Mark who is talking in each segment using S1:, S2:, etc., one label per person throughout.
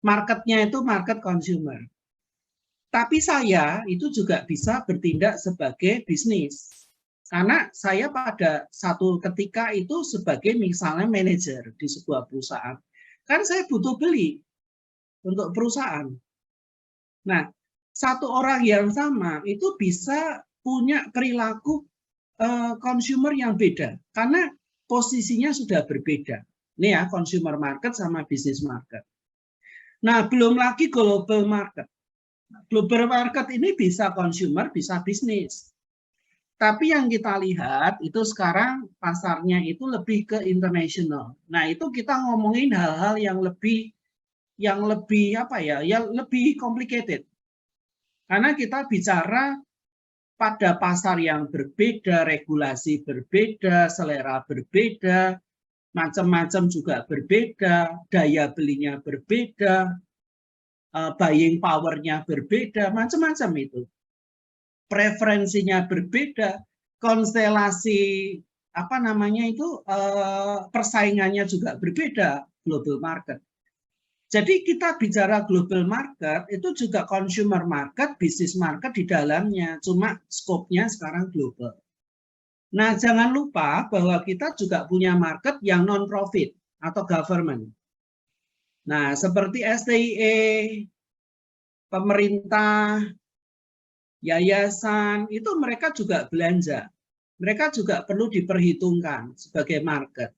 S1: marketnya itu market consumer. Tapi saya itu juga bisa bertindak sebagai bisnis. Karena saya pada satu ketika itu sebagai misalnya manajer di sebuah perusahaan. Kan saya butuh beli untuk perusahaan. Nah, satu orang yang sama itu bisa punya perilaku consumer yang beda. Karena posisinya sudah berbeda. Ini ya, consumer market sama business market. Nah, belum lagi global market. Global market ini bisa consumer, bisa bisnis. Tapi yang kita lihat itu sekarang pasarnya itu lebih ke international. Nah, itu kita ngomongin hal-hal yang lebih apa ya, yang lebih complicated. Karena kita bicara pada pasar yang berbeda, regulasi berbeda, selera berbeda, macam-macam juga berbeda, daya belinya berbeda, buying power-nya berbeda, macam-macam itu. Preferensinya berbeda, konstelasi apa namanya itu persaingannya juga berbeda, global market. Jadi kita bicara global market itu juga consumer market, business market di dalamnya, cuma skopnya sekarang global. Nah, jangan lupa bahwa kita juga punya market yang non-profit atau government. Nah, seperti STIE, pemerintah, yayasan, itu mereka juga belanja. Mereka juga perlu diperhitungkan sebagai market.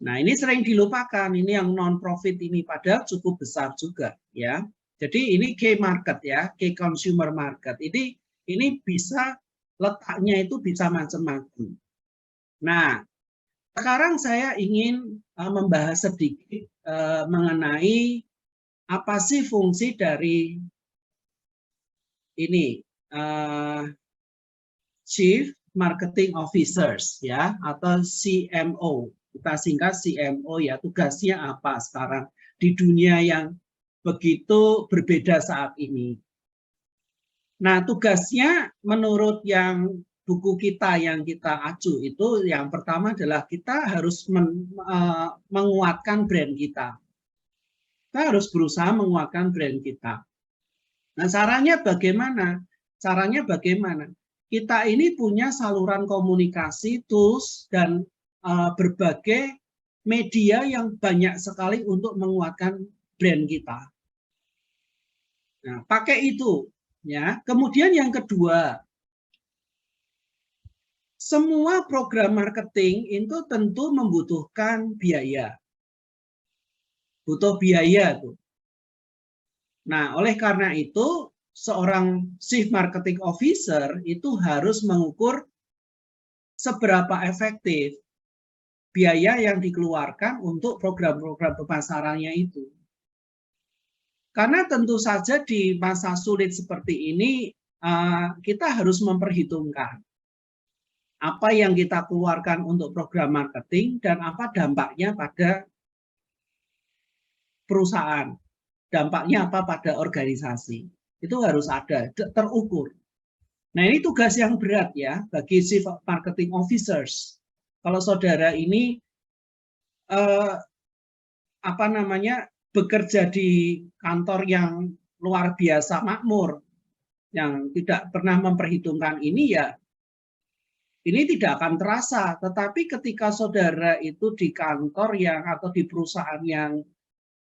S1: Nah, ini sering dilupakan, ini yang non-profit ini padahal cukup besar juga, ya. Jadi ini key market ya, key consumer market. Ini bisa letaknya itu bisa macam-macam. Nah, sekarang saya ingin membahas sedikit mengenai apa sih fungsi dari ini Chief Marketing Officers ya, atau CMO. Kita singkat CMO ya, tugasnya apa sekarang di dunia yang begitu berbeda saat ini. Nah, tugasnya menurut yang buku kita yang kita acu itu yang pertama adalah kita harus menguatkan brand kita. Kita harus berusaha menguatkan brand kita. Nah, caranya bagaimana? Caranya bagaimana? Kita ini punya saluran komunikasi, tools, dan berbagai media yang banyak sekali untuk menguatkan brand kita. Nah, pakai itu. Ya. Kemudian yang kedua, semua program marketing itu tentu membutuhkan biaya. Butuh biaya tuh. Nah, oleh karena itu, seorang Chief Marketing Officer itu harus mengukur seberapa efektif biaya yang dikeluarkan untuk program-program pemasarannya itu. Karena tentu saja di masa sulit seperti ini, kita harus memperhitungkan apa yang kita keluarkan untuk program marketing dan apa dampaknya pada perusahaan, dampaknya apa pada organisasi. Itu harus ada, terukur. Nah, ini tugas yang berat ya bagi Chief Marketing Officers. Kalau saudara ini apa namanya bekerja di kantor yang luar biasa makmur, yang tidak pernah memperhitungkan ini ya, ini tidak akan terasa. Tetapi ketika saudara itu di kantor yang atau di perusahaan yang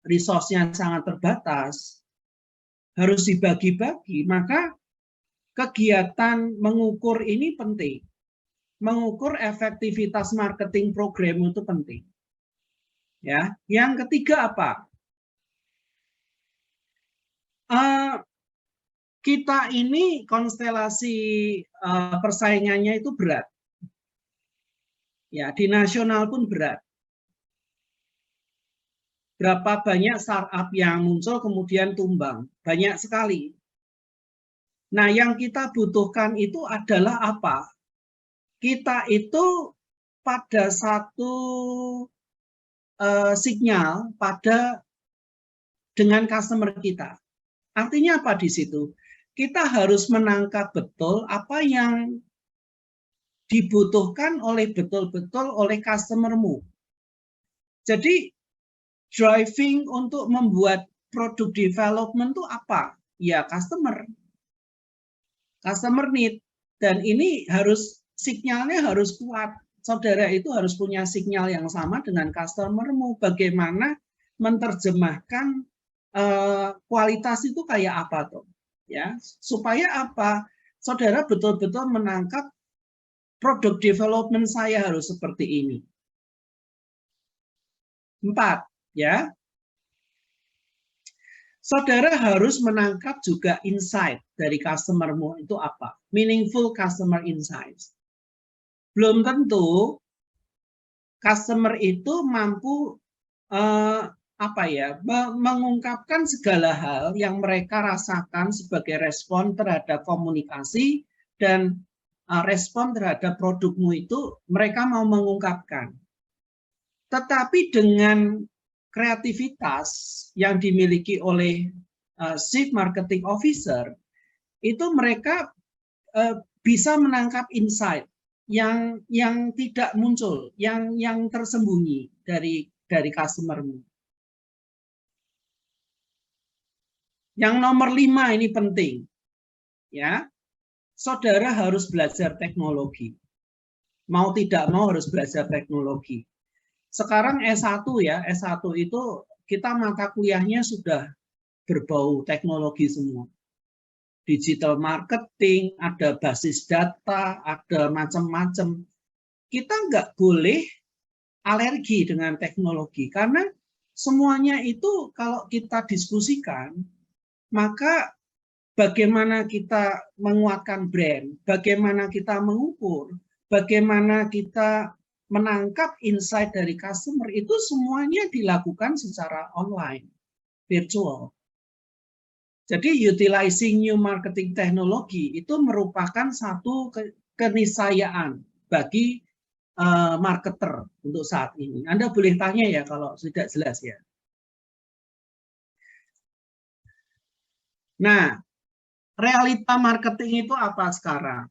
S1: resource-nya sangat terbatas, harus dibagi-bagi, maka kegiatan mengukur ini penting. Mengukur efektivitas marketing program itu penting. Ya, yang ketiga apa? Kita ini konstelasi persaingannya itu berat. Ya, di nasional pun berat. Berapa banyak startup yang muncul kemudian tumbang? Banyak sekali. Nah, yang kita butuhkan itu adalah apa? Kita itu pada satu sinyal pada dengan customer kita. Artinya apa di situ? Kita harus menangkap betul apa yang dibutuhkan oleh betul-betul oleh customermu. Jadi driving untuk membuat produk development itu apa? Ya customer need. Dan ini harus sinyalnya harus kuat. Saudara itu harus punya sinyal yang sama dengan customermu. Bagaimana menerjemahkan kualitas itu kayak apa tuh? Ya, supaya apa? Saudara betul-betul menangkap produk development saya harus seperti ini. 4, ya. Saudara harus menangkap juga insight dari customermu itu apa? Meaningful customer insights. Belum tentu customer itu mampu mengungkapkan segala hal yang mereka rasakan sebagai respon terhadap komunikasi dan respon terhadap produkmu itu mereka mau mengungkapkan. Tetapi dengan kreativitas yang dimiliki oleh Chief Marketing Officer, itu mereka bisa menangkap insight yang tidak muncul, yang tersembunyi dari customermu. Yang nomor 5 ini penting, ya. Saudara harus belajar teknologi. Mau tidak mau harus belajar teknologi. Sekarang S1 ya, S1 itu kita mata kuliahnya sudah berbau teknologi semua. Digital marketing, ada basis data, ada macam-macam. Kita nggak boleh alergi dengan teknologi, karena semuanya itu kalau kita diskusikan, maka bagaimana kita menguatkan brand, bagaimana kita mengukur, bagaimana kita menangkap insight dari customer, itu semuanya dilakukan secara online, virtual. Jadi utilizing new marketing technology itu merupakan satu keniscayaan bagi marketer untuk saat ini. Anda boleh tanya ya kalau tidak jelas ya. Nah, realita marketing itu apa sekarang?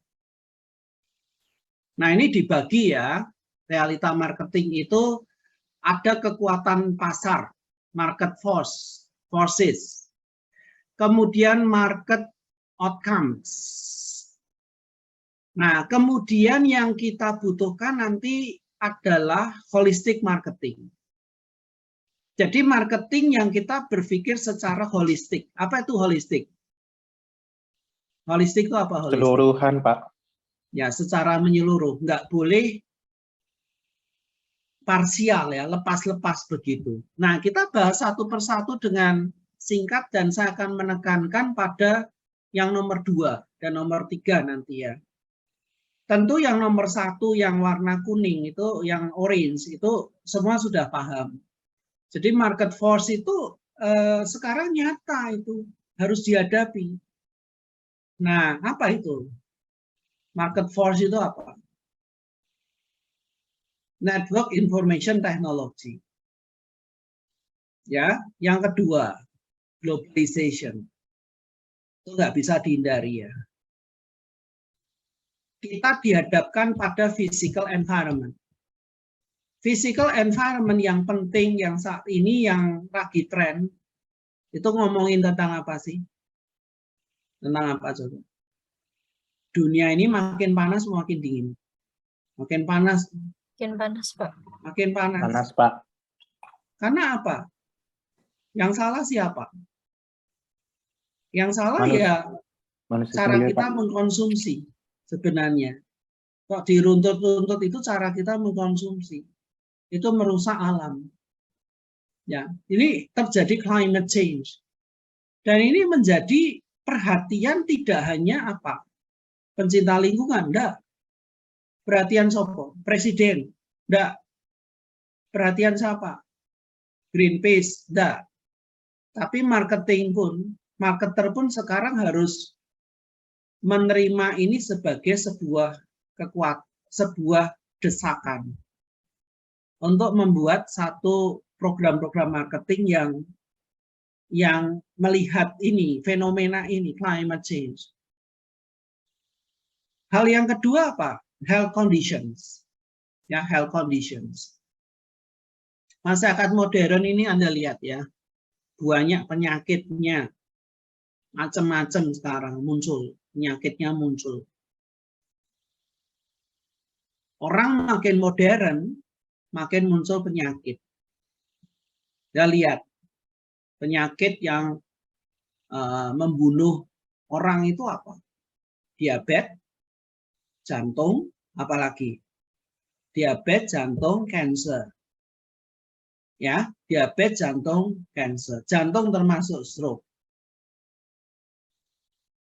S1: Nah, ini dibagi ya. Realita marketing itu ada kekuatan pasar, market forces. Kemudian market outcomes. Nah, kemudian yang kita butuhkan nanti adalah holistic marketing. Jadi marketing yang kita berpikir secara holistik. Apa itu holistik? Holistik itu apa? Holistik?
S2: Keseluruhan, Pak.
S1: Ya, secara menyeluruh. Nggak boleh parsial ya, lepas-lepas begitu. Nah, kita bahas satu persatu dengan singkat dan saya akan menekankan pada yang nomor 2 dan nomor 3 nanti ya. Tentu yang nomor 1 yang warna kuning itu, yang orange itu semua sudah paham. Jadi market force itu sekarang nyata itu harus dihadapi. Nah, apa itu? Market force itu apa? Network Information Technology. Ya, yang kedua, globalization. Itu nggak bisa dihindari ya. Kita dihadapkan pada physical environment. Physical environment yang penting yang saat ini yang lagi tren, itu ngomongin tentang apa sih? Tentang apa coba? Dunia ini makin panas, makin dingin. Makin panas.
S3: Makin panas, Pak.
S1: Makin panas.
S2: Panas, Pak.
S1: Karena apa? Yang salah siapa? Yang salah
S2: manusia
S1: cara
S2: sendiri,
S1: kita
S2: Pak.
S1: mengkonsumsi sebenarnya. Kok diruntut-runtut itu cara kita mengkonsumsi. Itu merusak alam. Ya, ini terjadi climate change. Dan ini menjadi perhatian tidak hanya apa? Pencinta lingkungan, enggak. Perhatian siapa? Presiden, enggak. Perhatian siapa? Greenpeace, enggak. Tapi marketer pun sekarang harus menerima ini sebagai sebuah desakan untuk membuat satu program-program marketing yang melihat ini, fenomena ini, climate change. Hal yang kedua apa? Health conditions. Ya, health conditions. Masyarakat modern ini Anda lihat ya, banyak penyakitnya, macam-macam sekarang muncul, penyakitnya muncul. Orang makin modern, makin muncul penyakit. Kita lihat, penyakit yang membunuh orang itu apa? Diabetes, jantung, apalagi? Diabetes, jantung, cancer. Ya, diabetes, jantung, cancer. Jantung termasuk stroke.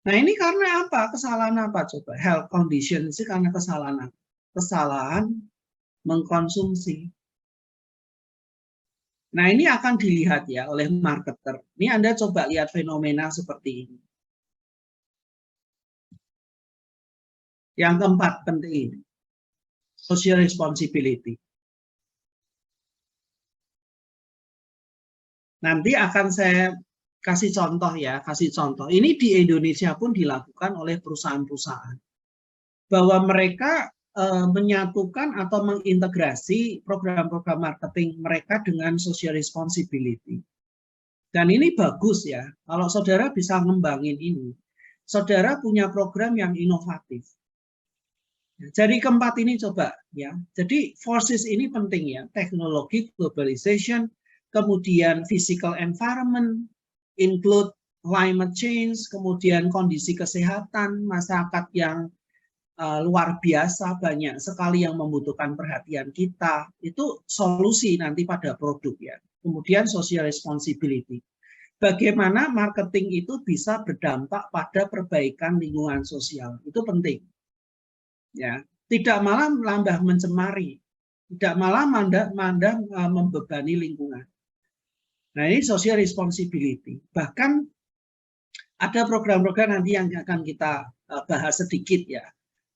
S1: Nah, ini karena apa? Kesalahan apa coba? Health condition sih karena kesalahan apa? Kesalahan mengkonsumsi. Nah, ini akan dilihat ya oleh marketer. Ini Anda coba lihat fenomena seperti ini. Yang keempat penting, social responsibility. Nanti akan saya kasih contoh ya, kasih contoh. Ini di Indonesia pun dilakukan oleh perusahaan-perusahaan. Bahwa mereka menyatukan atau mengintegrasi program-program marketing mereka dengan social responsibility. Dan ini bagus ya, kalau saudara bisa ngembangin ini. Saudara punya program yang inovatif. Jadi keempat ini coba ya. Jadi forces ini penting ya, teknologi, globalization, kemudian physical environment, include climate change, kemudian kondisi kesehatan masyarakat yang luar biasa, banyak sekali yang membutuhkan perhatian kita, itu solusi nanti pada produk ya. Kemudian social responsibility. Bagaimana marketing itu bisa berdampak pada perbaikan lingkungan sosial, itu penting. Ya, tidak malah menambah mencemari, tidak malah membebani lingkungan. Nah, ini social responsibility. Bahkan ada program-program nanti yang akan kita bahas sedikit ya.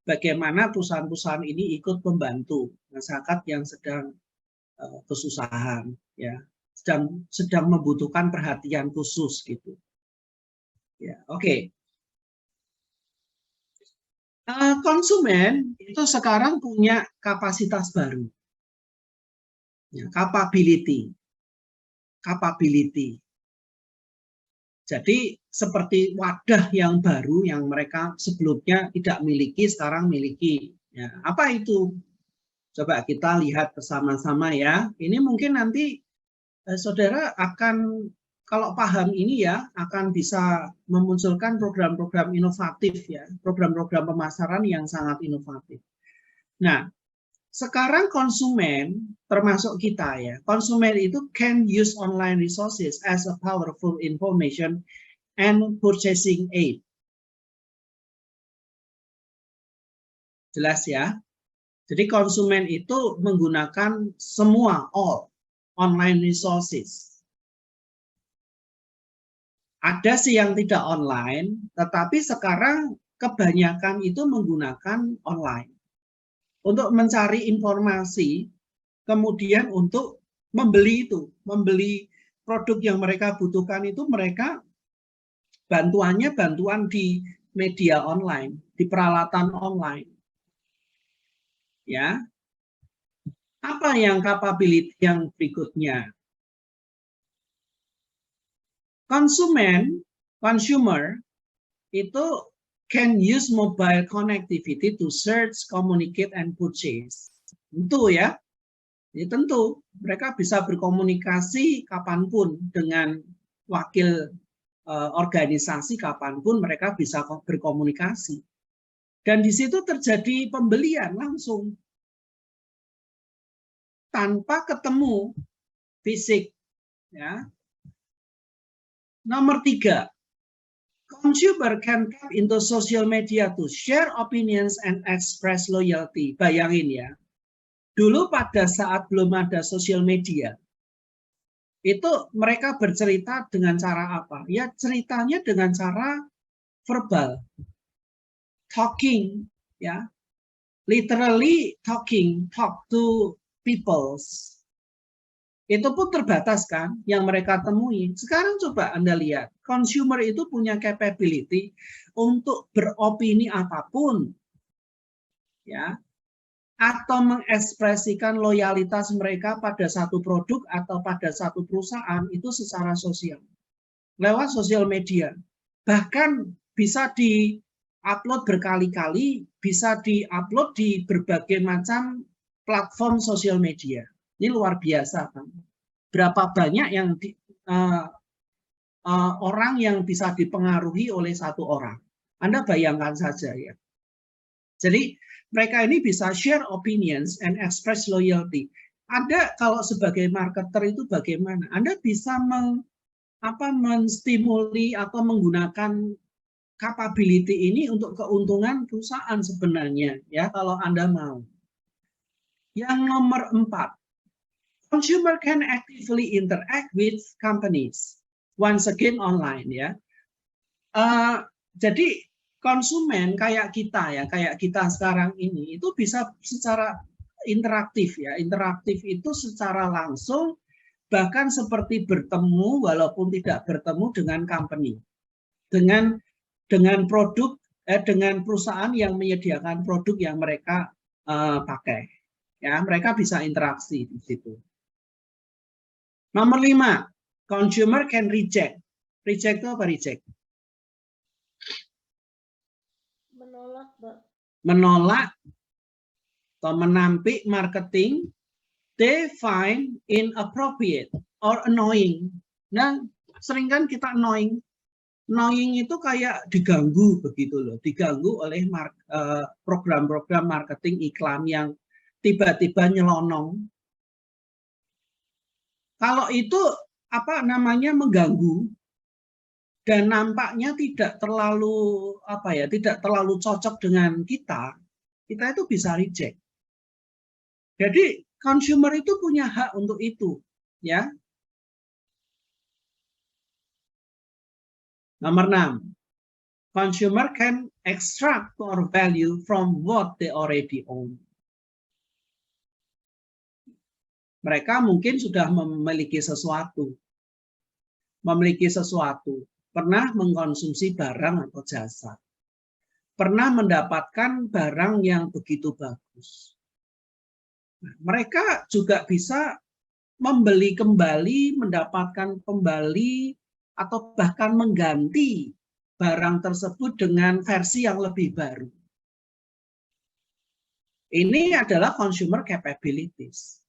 S1: Bagaimana perusahaan-perusahaan ini ikut membantu masyarakat yang sedang kesusahan, ya, sedang membutuhkan perhatian khusus gitu. Ya, oke. Konsumen itu sekarang punya kapasitas baru, ya, capability. Jadi seperti wadah yang baru yang mereka sebelumnya tidak miliki, sekarang miliki. Ya, apa itu? Coba kita lihat bersama-sama ya. Ini mungkin nanti saudara akan, kalau paham ini ya, akan bisa memunculkan program-program inovatif ya, program-program pemasaran yang sangat inovatif. Nah, sekarang konsumen, termasuk kita ya, konsumen itu can use online resources as a powerful information and purchasing aid. Jelas ya? Jadi konsumen itu menggunakan semua, all, online resources. Ada sih yang tidak online, tetapi sekarang kebanyakan itu menggunakan online. Untuk mencari informasi, kemudian untuk membeli membeli produk yang mereka butuhkan itu mereka bantuannya bantuan di media online, di peralatan online. Ya. Apa yang capability yang berikutnya? Consumer itu can use mobile connectivity to search, communicate, and purchase. Tentu ya. Ya, tentu mereka bisa berkomunikasi kapanpun dengan wakil organisasi, kapanpun mereka bisa berkomunikasi. Dan di situ terjadi pembelian langsung tanpa ketemu fisik. Ya. Nomor 3, consumer can tap into social media to share opinions and express loyalty. Bayangin ya. Dulu pada saat belum ada sosial media, itu mereka bercerita dengan cara apa? Ya ceritanya dengan cara verbal, talking, ya, literally talking, talk to people. Itu pun terbatas kan yang mereka temui. Sekarang coba Anda lihat, consumer itu punya capability untuk beropini apapun, ya. atau mengekspresikan loyalitas mereka pada satu produk atau pada satu perusahaan itu secara sosial, lewat sosial media. Bahkan bisa di-upload berkali-kali, bisa di-upload di berbagai macam platform sosial media. Ini luar biasa, kan? Berapa banyak yang orang yang bisa dipengaruhi oleh satu orang. Anda bayangkan saja ya. Jadi mereka ini bisa share opinions and express loyalty. Anda kalau sebagai marketer itu bagaimana? Anda bisa menstimuli atau menggunakan capability ini untuk keuntungan perusahaan sebenarnya ya kalau Anda mau. Yang nomor 4, consumer can actively interact with companies. Once again online ya. Jadi konsumen kayak kita sekarang ini itu bisa secara interaktif ya. Interaktif itu secara langsung, bahkan seperti bertemu walaupun tidak bertemu dengan company. Dengan produk dengan perusahaan yang menyediakan produk yang mereka pakai. Ya, mereka bisa interaksi di situ. Nomor 5, consumer can reject. Reject itu apa reject?
S3: Menolak, Mbak.
S1: Menolak atau menampik marketing they find inappropriate or annoying. Nah, sering kan kita annoying. Annoying itu kayak diganggu begitu loh, diganggu oleh program-program marketing iklan yang tiba-tiba nyelonong. Kalau itu apa namanya mengganggu dan nampaknya tidak terlalu tidak terlalu cocok dengan kita itu bisa reject. Jadi consumer itu punya hak untuk itu, ya. Nomor 6, consumer can extract more value from what they already own. Mereka mungkin sudah memiliki sesuatu, pernah mengkonsumsi barang atau jasa, pernah mendapatkan barang yang begitu bagus. Nah, mereka juga bisa membeli kembali, mendapatkan kembali, atau bahkan mengganti barang tersebut dengan versi yang lebih baru. Ini adalah consumer capabilities.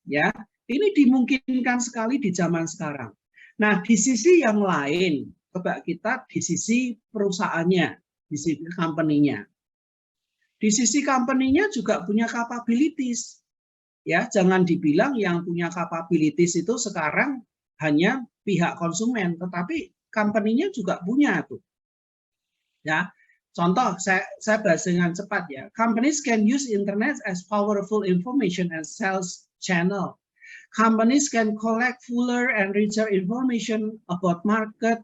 S1: Ya, ini dimungkinkan sekali di zaman sekarang. Nah, di sisi yang lain, coba kita di sisi perusahaannya, di sisi company-nya. Di sisi company-nya juga punya capabilities. Ya, jangan dibilang yang punya capabilities itu sekarang hanya pihak konsumen, tetapi company-nya juga punya tuh. Ya, contoh saya bahas dengan cepat ya. Companies can use internet as powerful information and sales channel. Companies can collect fuller and richer information about market,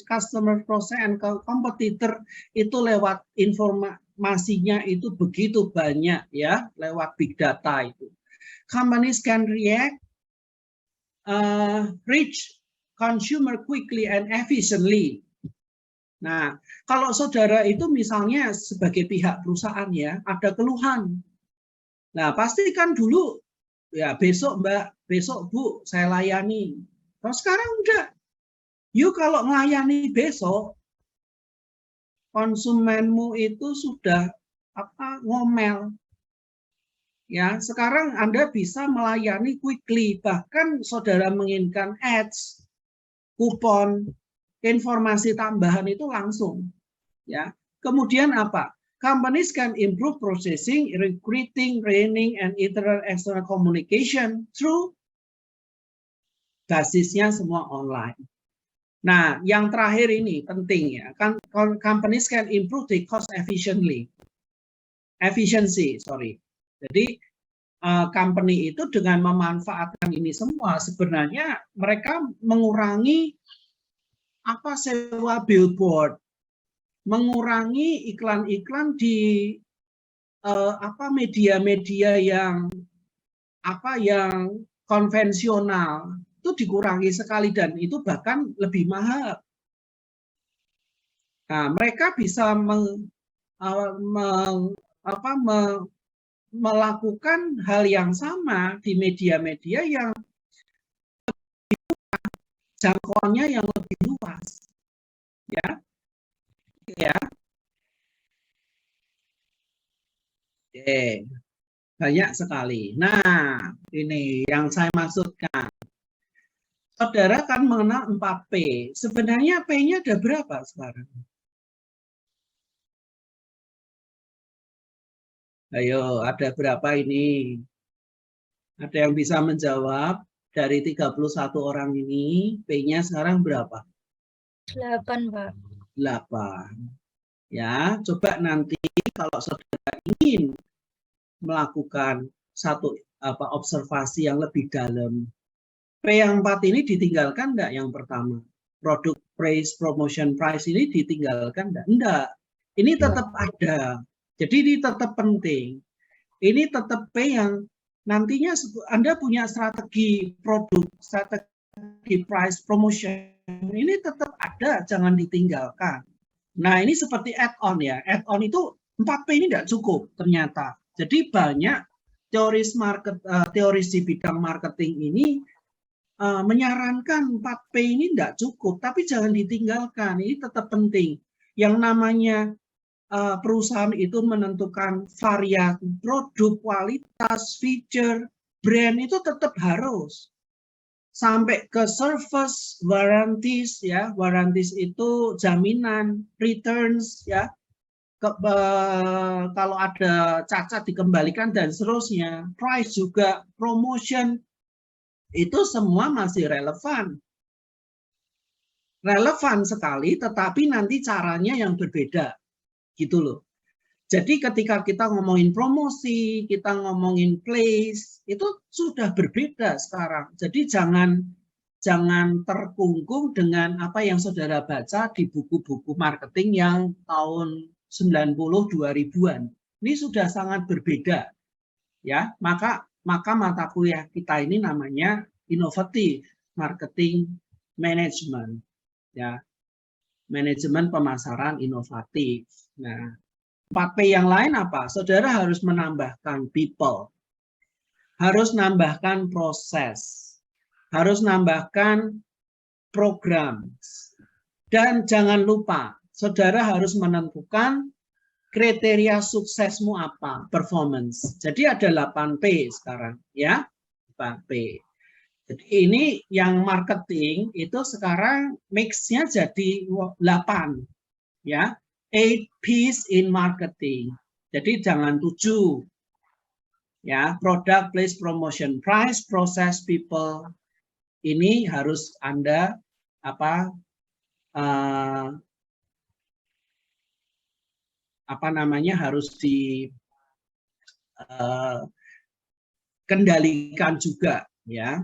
S1: customer process, and competitor itu lewat informasinya itu begitu banyak ya, lewat big data itu. Companies can reach consumer quickly and efficiently. Nah, kalau saudara itu misalnya sebagai pihak perusahaan ya, ada keluhan. Nah, pasti kan dulu, ya besok Mbak, besok Bu, saya layani. Kalau sekarang enggak. Yuk kalau melayani besok, konsumenmu itu sudah ngomel. Ya, sekarang Anda bisa melayani quickly, bahkan saudara menginginkan ads, kupon, informasi tambahan itu langsung. Ya. Kemudian apa? Companies can improve processing, recruiting, training, and external communication through basisnya semua online. Nah, yang terakhir ini penting ya. Companies can improve the cost efficiency. Jadi company itu dengan memanfaatkan ini semua sebenarnya mereka mengurangi sewa billboard, mengurangi iklan-iklan di media-media yang konvensional itu dikurangi sekali dan itu bahkan lebih mahal. Nah, mereka bisa melakukan hal yang sama di media-media yang jangkauannya yang lebih luas, ya, ya. Oke, banyak sekali. Nah, ini yang saya maksudkan. Saudara kan mengenal 4P. Sebenarnya P-nya ada berapa sekarang? Ayo, ada berapa ini? Ada yang bisa menjawab? Dari 31 orang ini, P-nya sekarang berapa?
S3: 8, Pak.
S1: 8. Ya, coba nanti kalau saudara ingin melakukan satu observasi yang lebih dalam, P yang 4 ini ditinggalkan enggak yang pertama? Product price, promotion price ini ditinggalkan enggak? Enggak. Ini tetap ada. Jadi ini tetap penting. Ini tetap P yang nantinya Anda punya strategi produk, strategi price, promotion. Ini tetap ada, jangan ditinggalkan. Nah, ini seperti add-on ya. Add-on itu 4P ini tidak cukup ternyata. Jadi banyak teoris di bidang marketing ini menyarankan 4P ini tidak cukup, tapi jangan ditinggalkan. Ini tetap penting. Yang namanya perusahaan itu menentukan variasi produk, kualitas, feature, brand itu tetap harus. Sampai ke service, warranties ya, warranties itu jaminan, returns ya, kalau ada cacat dikembalikan dan seterusnya, price juga, promotion, itu semua masih relevan. Relevan sekali, tetapi nanti caranya yang berbeda, gitu loh. Jadi ketika kita ngomongin promosi, kita ngomongin place, itu sudah berbeda sekarang. Jadi jangan terkungkung dengan apa yang saudara baca di buku-buku marketing yang tahun 90 2000-an. Ini sudah sangat berbeda. Ya, maka mata kuliah kita ini namanya Innovative Marketing Management. Ya. Manajemen pemasaran inovatif. Nah, 4P yang lain apa? Saudara harus menambahkan people, harus nambahkan proses, harus nambahkan program, dan jangan lupa, saudara harus menentukan kriteria suksesmu apa, performance. Jadi ada 8P sekarang, ya, 8P. Jadi ini yang marketing itu sekarang mix-nya jadi 8, ya. 8 P's in marketing. Jadi jangan 7. Ya, product, place, promotion, price, process, people. Ini harus Anda harus dikendalikan juga, ya.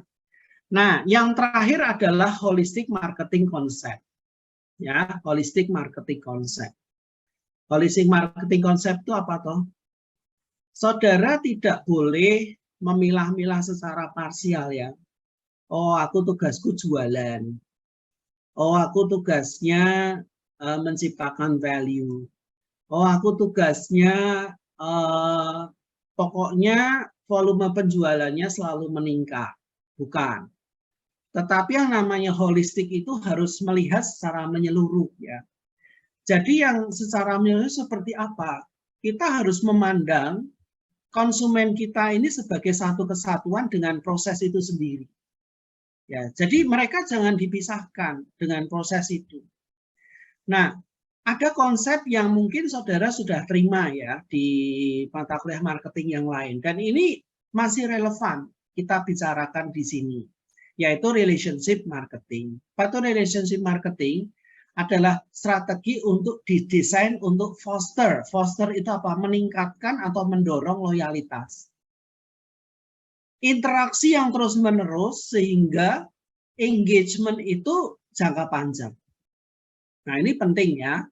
S1: Nah, yang terakhir adalah holistic marketing concept. Ya, holistic marketing concept. Holistic marketing concept itu apa toh? Saudara tidak boleh memilah-milah secara parsial ya. Oh, aku tugasku jualan. Oh, aku tugasnya menciptakan value. Oh, aku tugasnya pokoknya volume penjualannya selalu meningkat. Bukan. Tetapi yang namanya holistik itu harus melihat secara menyeluruh ya. Jadi yang secara menyeluruh seperti apa? Kita harus memandang konsumen kita ini sebagai satu kesatuan dengan proses itu sendiri. Ya, jadi mereka jangan dipisahkan dengan proses itu. Nah, ada konsep yang mungkin saudara sudah terima ya di mata kuliah marketing yang lain dan ini masih relevan kita bicarakan di sini, yaitu relationship marketing. Atau relationship marketing adalah strategi untuk didesain untuk foster. Foster itu apa? Meningkatkan atau mendorong loyalitas. Interaksi yang terus-menerus sehingga engagement itu jangka panjang. Nah, ini penting ya.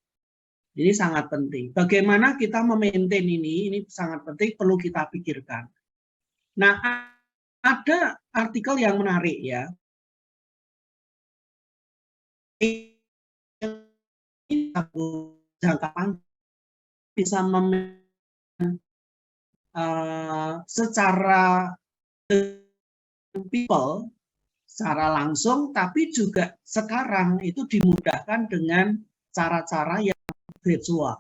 S1: Ini sangat penting. Bagaimana kita memaintain ini sangat penting, perlu kita pikirkan. Nah, ada artikel yang menarik ya. Jangka panjang bisa secara people, secara langsung, tapi juga sekarang itu dimudahkan dengan cara-cara yang virtual,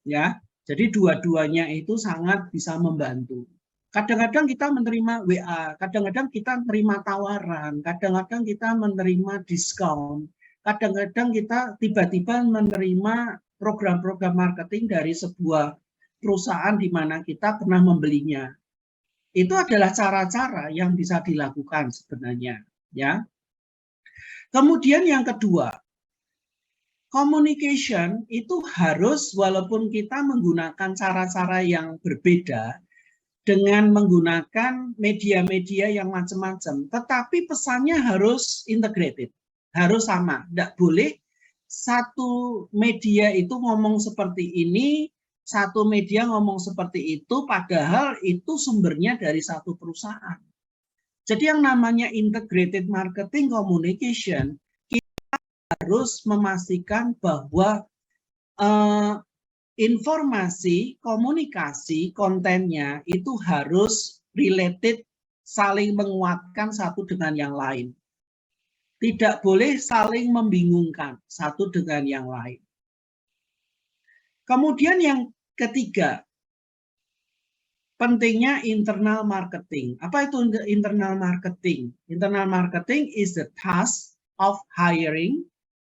S1: ya. Jadi dua-duanya itu sangat bisa membantu. Kadang-kadang kita menerima WA, kadang-kadang kita menerima tawaran, kadang-kadang kita menerima diskon, kadang-kadang kita tiba-tiba menerima program-program marketing dari sebuah perusahaan di mana kita pernah membelinya. Itu adalah cara-cara yang bisa dilakukan sebenarnya, ya. Kemudian yang kedua, communication itu harus, walaupun kita menggunakan cara-cara yang berbeda dengan menggunakan media-media yang macam-macam, tetapi pesannya harus integrated, harus sama. Tidak boleh satu media itu ngomong seperti ini, satu media ngomong seperti itu, padahal itu sumbernya dari satu perusahaan. Jadi yang namanya integrated marketing communication, kita harus memastikan bahwa informasi, komunikasi, kontennya itu harus related, saling menguatkan satu dengan yang lain. Tidak boleh saling membingungkan satu dengan yang lain. Kemudian yang ketiga, pentingnya internal marketing. Apa itu internal marketing? Internal marketing is the task of hiring,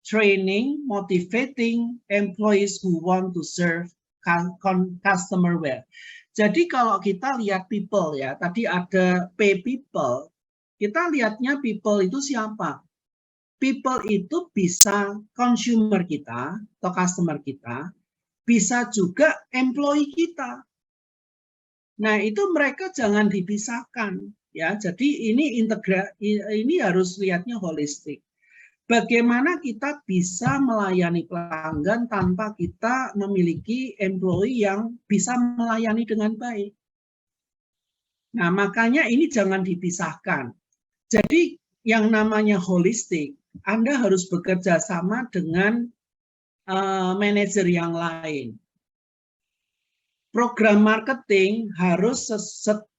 S1: training, motivating employees who want to serve customer well. Jadi kalau kita lihat people ya, tadi ada P people, kita lihatnya people itu siapa? People itu bisa consumer kita atau customer kita, bisa juga employee kita. Nah itu mereka jangan dipisahkan ya. Jadi ini harus lihatnya holistik. Bagaimana kita bisa melayani pelanggan tanpa kita memiliki employee yang bisa melayani dengan baik. Nah, makanya ini jangan dipisahkan. Jadi yang namanya holistik, Anda harus bekerja sama dengan manajer yang lain. Program marketing harus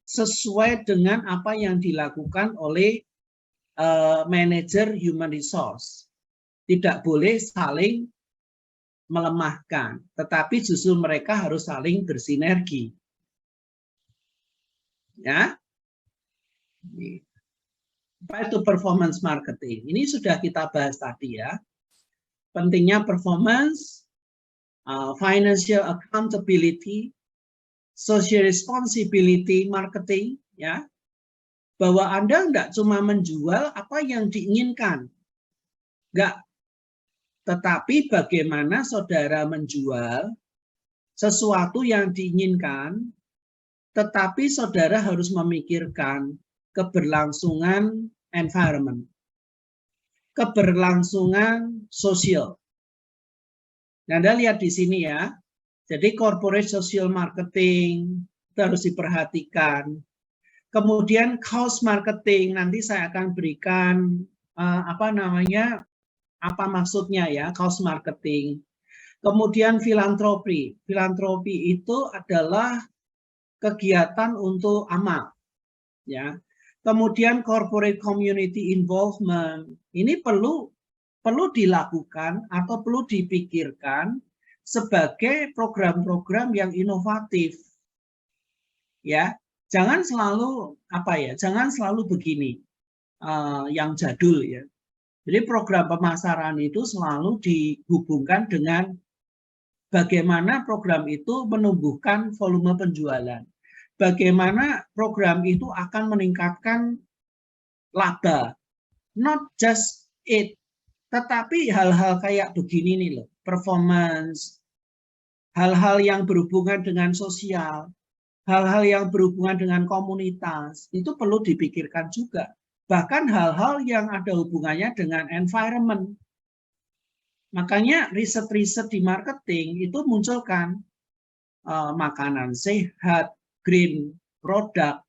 S1: sesuai dengan apa yang dilakukan oleh manajer human resource. Tidak boleh saling melemahkan, tetapi justru mereka harus saling bersinergi. Ya. Apa itu performance marketing? Ini sudah kita bahas tadi ya. Pentingnya performance, financial accountability, social responsibility marketing, ya. Bahwa Anda tidak cuma menjual apa yang diinginkan. Enggak. Tetapi bagaimana saudara menjual sesuatu yang diinginkan, tetapi saudara harus memikirkan keberlangsungan environment, keberlangsungan sosial. Nah, Anda lihat di sini ya. Jadi corporate social marketing itu harus diperhatikan. Kemudian cause marketing, nanti saya akan berikan apa maksudnya ya, cause marketing. Kemudian filantropi. Filantropi itu adalah kegiatan untuk amal. Ya. Kemudian corporate community involvement. Ini perlu dilakukan atau perlu dipikirkan sebagai program-program yang inovatif. Ya. Jangan selalu jangan selalu begini yang jadul ya. Jadi program pemasaran itu selalu dihubungkan dengan bagaimana program itu menumbuhkan volume penjualan. Bagaimana program itu akan meningkatkan laba. Not just it, tetapi hal-hal kayak begini nih loh, performance, hal-hal yang berhubungan dengan sosial, hal-hal yang berhubungan dengan komunitas, itu perlu dipikirkan juga. Bahkan hal-hal yang ada hubungannya dengan environment. Makanya riset-riset di marketing itu munculkan makanan sehat, green produk,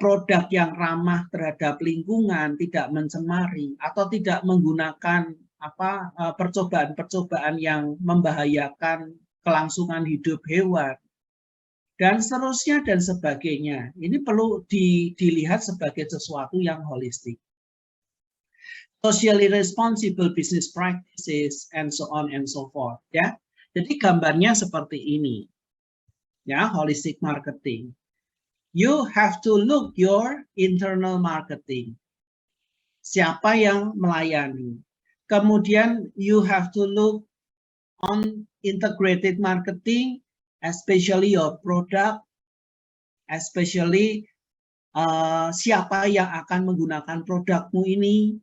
S1: produk yang ramah terhadap lingkungan, tidak mencemari, atau tidak menggunakan percobaan-percobaan yang membahayakan kelangsungan hidup hewan. dan seterusnya dan sebagainya. Ini perlu dilihat sebagai sesuatu yang holistik. Socially responsible business practices and so on and so forth, ya. Jadi gambarnya seperti ini. Ya, holistic marketing. You have to look your internal marketing. Siapa yang melayani? Kemudian you have to look on integrated marketing, especially your product, especially siapa yang akan menggunakan produkmu ini.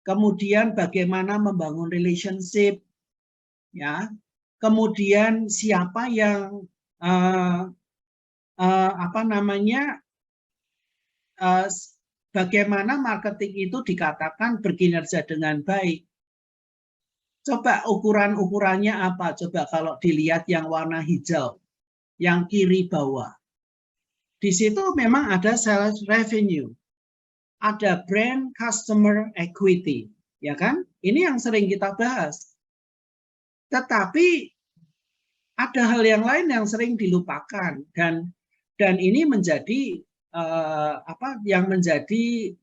S1: Kemudian bagaimana membangun relationship, ya. Kemudian siapa yang bagaimana marketing itu dikatakan berkinerja dengan baik. Coba ukuran-ukurannya apa? Coba kalau dilihat yang warna hijau, yang kiri bawah. Di situ memang ada sales revenue, ada brand customer equity, ya kan? Ini yang sering kita bahas. Tetapi ada hal yang lain yang sering dilupakan dan ini menjadi yang menjadi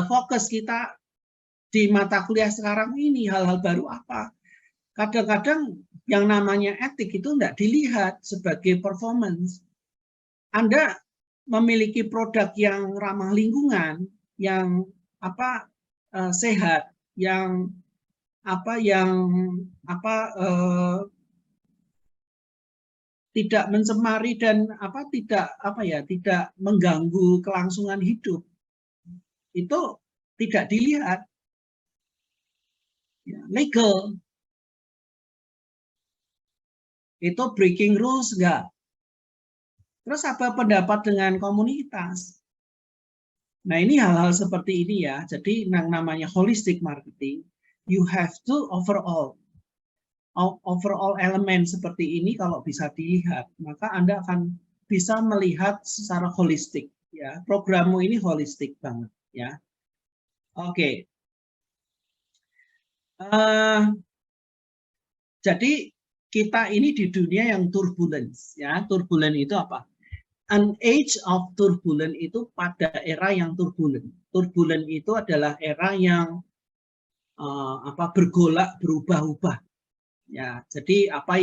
S1: fokus kita di mata kuliah sekarang ini. Hal-hal baru apa? Kadang-kadang yang namanya etik itu tidak dilihat sebagai performance. Anda memiliki produk yang ramah lingkungan, yang sehat, yang tidak mencemari dan tidak mengganggu kelangsungan hidup, itu tidak dilihat. Ya, legal. Itu breaking rules enggak? Terus apa pendapat dengan komunitas? Nah, ini hal-hal seperti ini ya. Jadi yang namanya holistic marketing, you have to overall elemen seperti ini kalau bisa dilihat, maka Anda akan bisa melihat secara holistik ya. Programmu ini holistik banget ya. Oke. Jadi kita ini di dunia yang turbulence ya. Turbulent itu apa? An age of turbulent itu pada era yang turbulent. Turbulent itu adalah era yang bergolak, berubah-ubah. Ya, jadi apa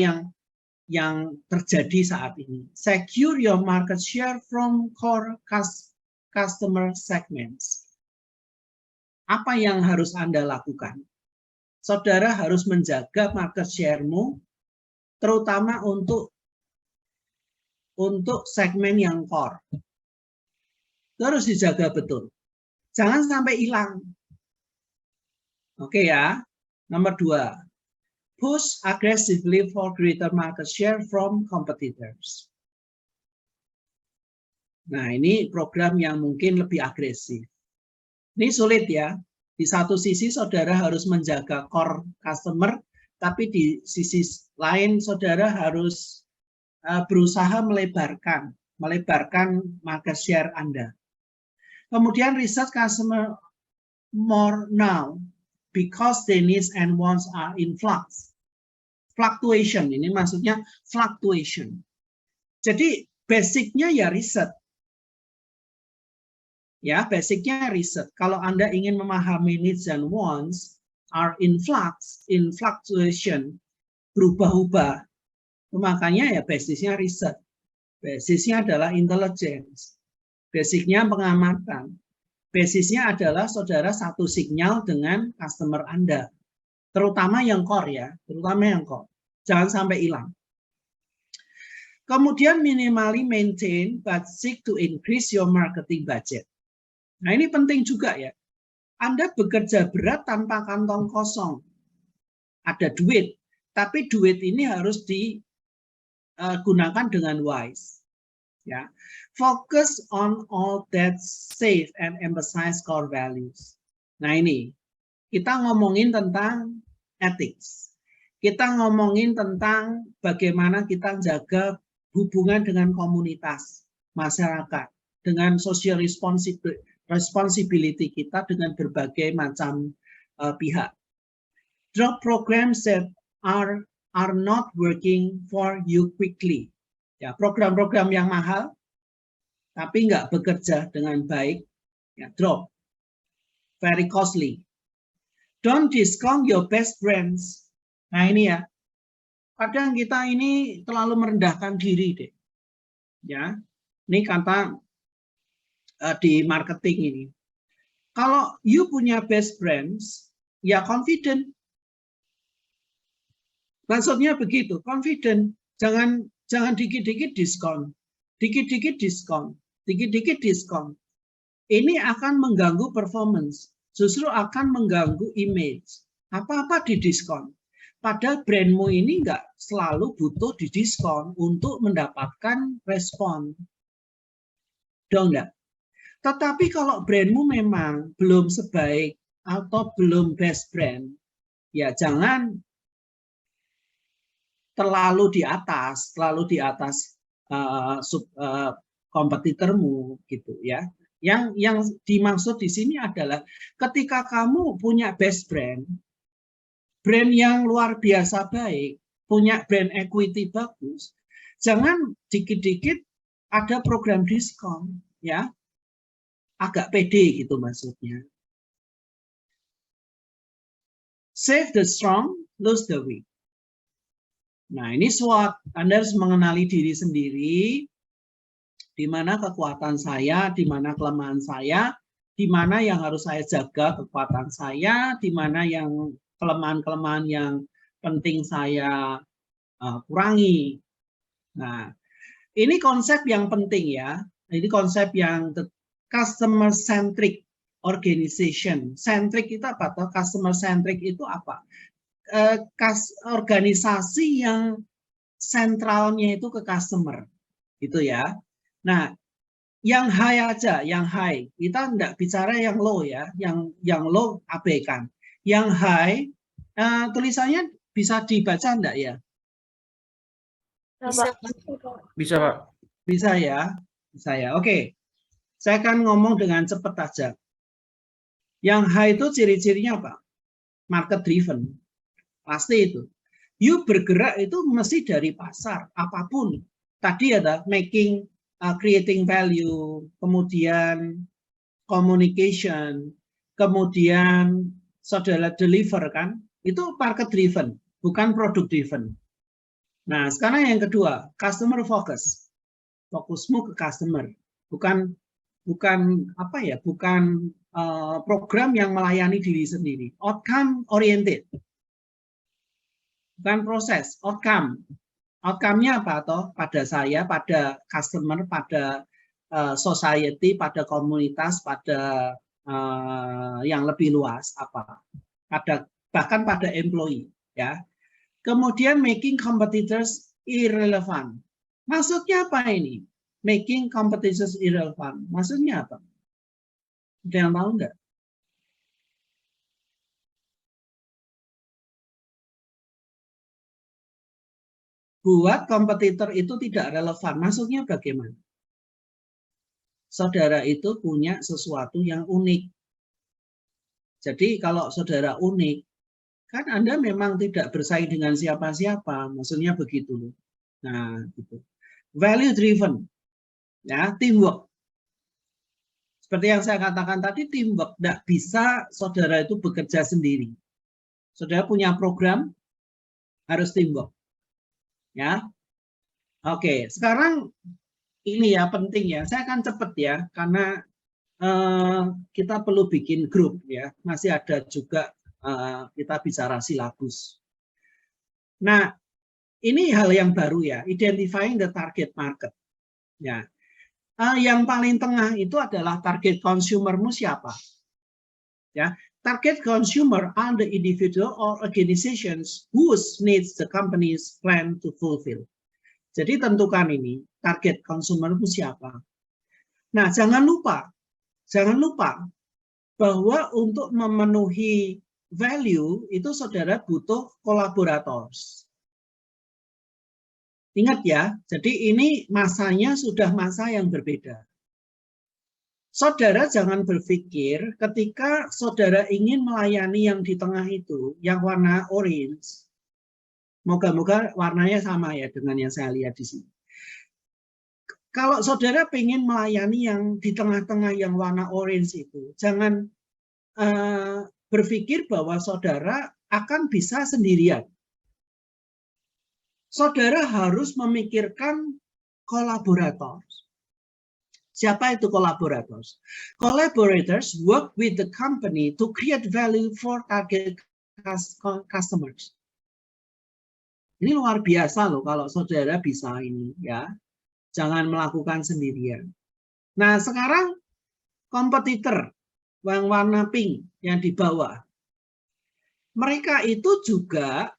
S1: yang terjadi saat ini? Secure your market share from core customer segments. Apa yang harus Anda lakukan? Saudara harus menjaga market share-mu, terutama untuk segmen yang core. Itu harus dijaga betul. Jangan sampai hilang. Oke ya. Nomor 2. Push aggressively for greater market share from competitors. Nah, ini program yang mungkin lebih agresif. Ini sulit ya. Di satu sisi saudara harus menjaga core customer, tapi di sisi lain saudara harus berusaha melebarkan market share Anda. Kemudian research customer more now because their needs and wants are in flux. Fluctuation, ini maksudnya fluctuation. Jadi basicnya ya riset. Ya, basicnya riset. Kalau Anda ingin memahami needs and wants are in flux, in fluctuation, berubah-ubah, makanya ya basisnya riset. Basisnya adalah intelligence. Basicnya pengamatan. Basisnya adalah saudara satu sinyal dengan customer Anda. Terutama yang core ya, terutama yang core. Jangan sampai hilang. Kemudian minimally maintain but seek to increase your marketing budget. Nah, ini penting juga ya. Anda bekerja berat tanpa kantong kosong. Ada duit, tapi duit ini harus digunakan dengan wise. Ya. Focus on all that safe and emphasize core values. Nah, ini kita ngomongin tentang ethics. Kita ngomongin tentang bagaimana kita jaga hubungan dengan komunitas, masyarakat, dengan social responsibility kita dengan berbagai macam pihak. Drop programs that are not working for you quickly. Ya, program-program yang mahal, tapi nggak bekerja dengan baik, ya, drop. Very costly. Don't discount your best brands. Nah ini ya, kadang kita ini terlalu merendahkan diri deh. Ya, ini kata di marketing ini. Kalau you punya best brands, ya confident. Maksudnya begitu, confident. Jangan dikit-dikit diskon, dikit-dikit diskon, dikit-dikit diskon. Ini akan mengganggu performance, justru akan mengganggu image. Apa-apa didiskon. Padahal brandmu ini nggak selalu butuh didiskon untuk mendapatkan respon. Dong nggak? Tetapi kalau brandmu memang belum sebaik atau belum best brand, ya jangan terlalu di atas kompetitormu gitu ya. Yang dimaksud di sini adalah ketika kamu punya best brand yang luar biasa baik, punya brand equity bagus, jangan dikit-dikit ada program diskon ya. Agak pede gitu maksudnya. Save the strong, lose the weak. Nah, ini SWOT. Anda harus mengenali diri sendiri, di mana kekuatan saya, di mana kelemahan saya, di mana yang harus saya jaga kekuatan saya, di mana yang kelemahan-kelemahan yang penting saya kurangi. Nah, ini konsep yang penting ya. Ini konsep yang customer centric organization. Centric itu apa? Atau customer centric itu apa? Organisasi yang sentralnya itu ke customer, gitu ya. Nah, yang high aja, yang high. Kita enggak bicara yang low ya, yang low abaikan. Yang high, tulisannya bisa dibaca enggak ya?
S3: Bisa, Pak.
S4: Bisa, Pak.
S1: Bisa ya, bisa ya. Oke, saya akan ngomong dengan cepat aja. Yang high itu ciri-cirinya apa? Market driven. Pasti itu. You bergerak itu mesti dari pasar, apapun. Tadi ada creating value, kemudian communication, kemudian saudara deliver kan, itu market driven, bukan product driven. Nah, sekarang yang kedua, customer focus. Fokusmu ke customer, bukan apa ya, bukan program yang melayani diri sendiri. Outcome oriented. Bukan proses, outcome. Outcome-nya apa toh? Pada saya, pada customer, pada society, pada komunitas, pada yang lebih luas apa? Bahkan pada employee, ya. Kemudian making competitors irrelevant. Maksudnya apa ini? Making competitors irrelevant. Maksudnya apa? Ada yang tahu nggak? Buat kompetitor itu tidak relevan. Maksudnya bagaimana? Saudara itu punya sesuatu yang unik. Jadi kalau saudara unik, kan Anda memang tidak bersaing dengan siapa-siapa. Maksudnya begitu. Nah, gitu. Value driven. Ya, teamwork. Seperti yang saya katakan tadi, teamwork. Tidak bisa saudara itu bekerja sendiri. Saudara punya program, harus teamwork. Ya, oke. Sekarang ini ya penting ya. Saya akan cepat ya, karena kita perlu bikin grup ya. Masih ada juga kita bicara silabus. Nah, ini hal yang baru ya. Identifying the target market. Ya, yang paling tengah itu adalah target consumermu siapa? Ya, target consumer are the individual or organizations whose needs the companies plan to fulfill. Jadi tentukan ini, target consumermu siapa. Nah, jangan lupa bahwa untuk memenuhi value itu saudara butuh kolaborators. Ingat ya, jadi ini masanya sudah masa yang berbeda. Saudara jangan berpikir ketika saudara ingin melayani yang di tengah itu, yang warna orange, moga-moga warnanya sama ya dengan yang saya lihat di sini. Kalau saudara ingin melayani yang di tengah-tengah yang warna orange itu, jangan berpikir bahwa saudara akan bisa sendirian. Saudara harus memikirkan kolaborator. Siapa itu collaborators? Collaborators work with the company to create value for target customers. Ini luar biasa loh kalau saudara bisa ini ya. Jangan melakukan sendirian. Nah, sekarang kompetitor yang warna pink yang di bawah. Mereka itu juga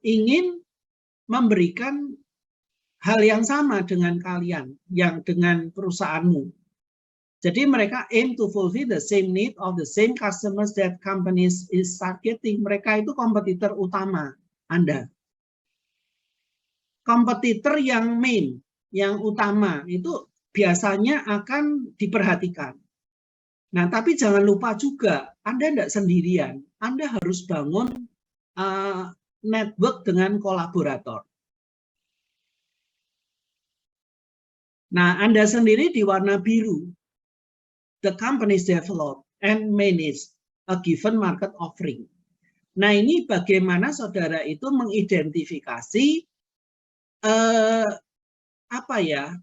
S1: ingin memberikan hal yang sama dengan kalian, yang dengan perusahaanmu. Jadi mereka aim to fulfill the same need of the same customers that companies is targeting. Mereka itu kompetitor utama Anda. Kompetitor yang main, yang utama itu biasanya akan diperhatikan. Nah, tapi jangan lupa juga, Anda tidak sendirian. Anda harus bangun network dengan kolaborator. Nah, Anda sendiri di warna biru. The companies develop and manage a given market offering. Nah, ini bagaimana saudara itu mengidentifikasi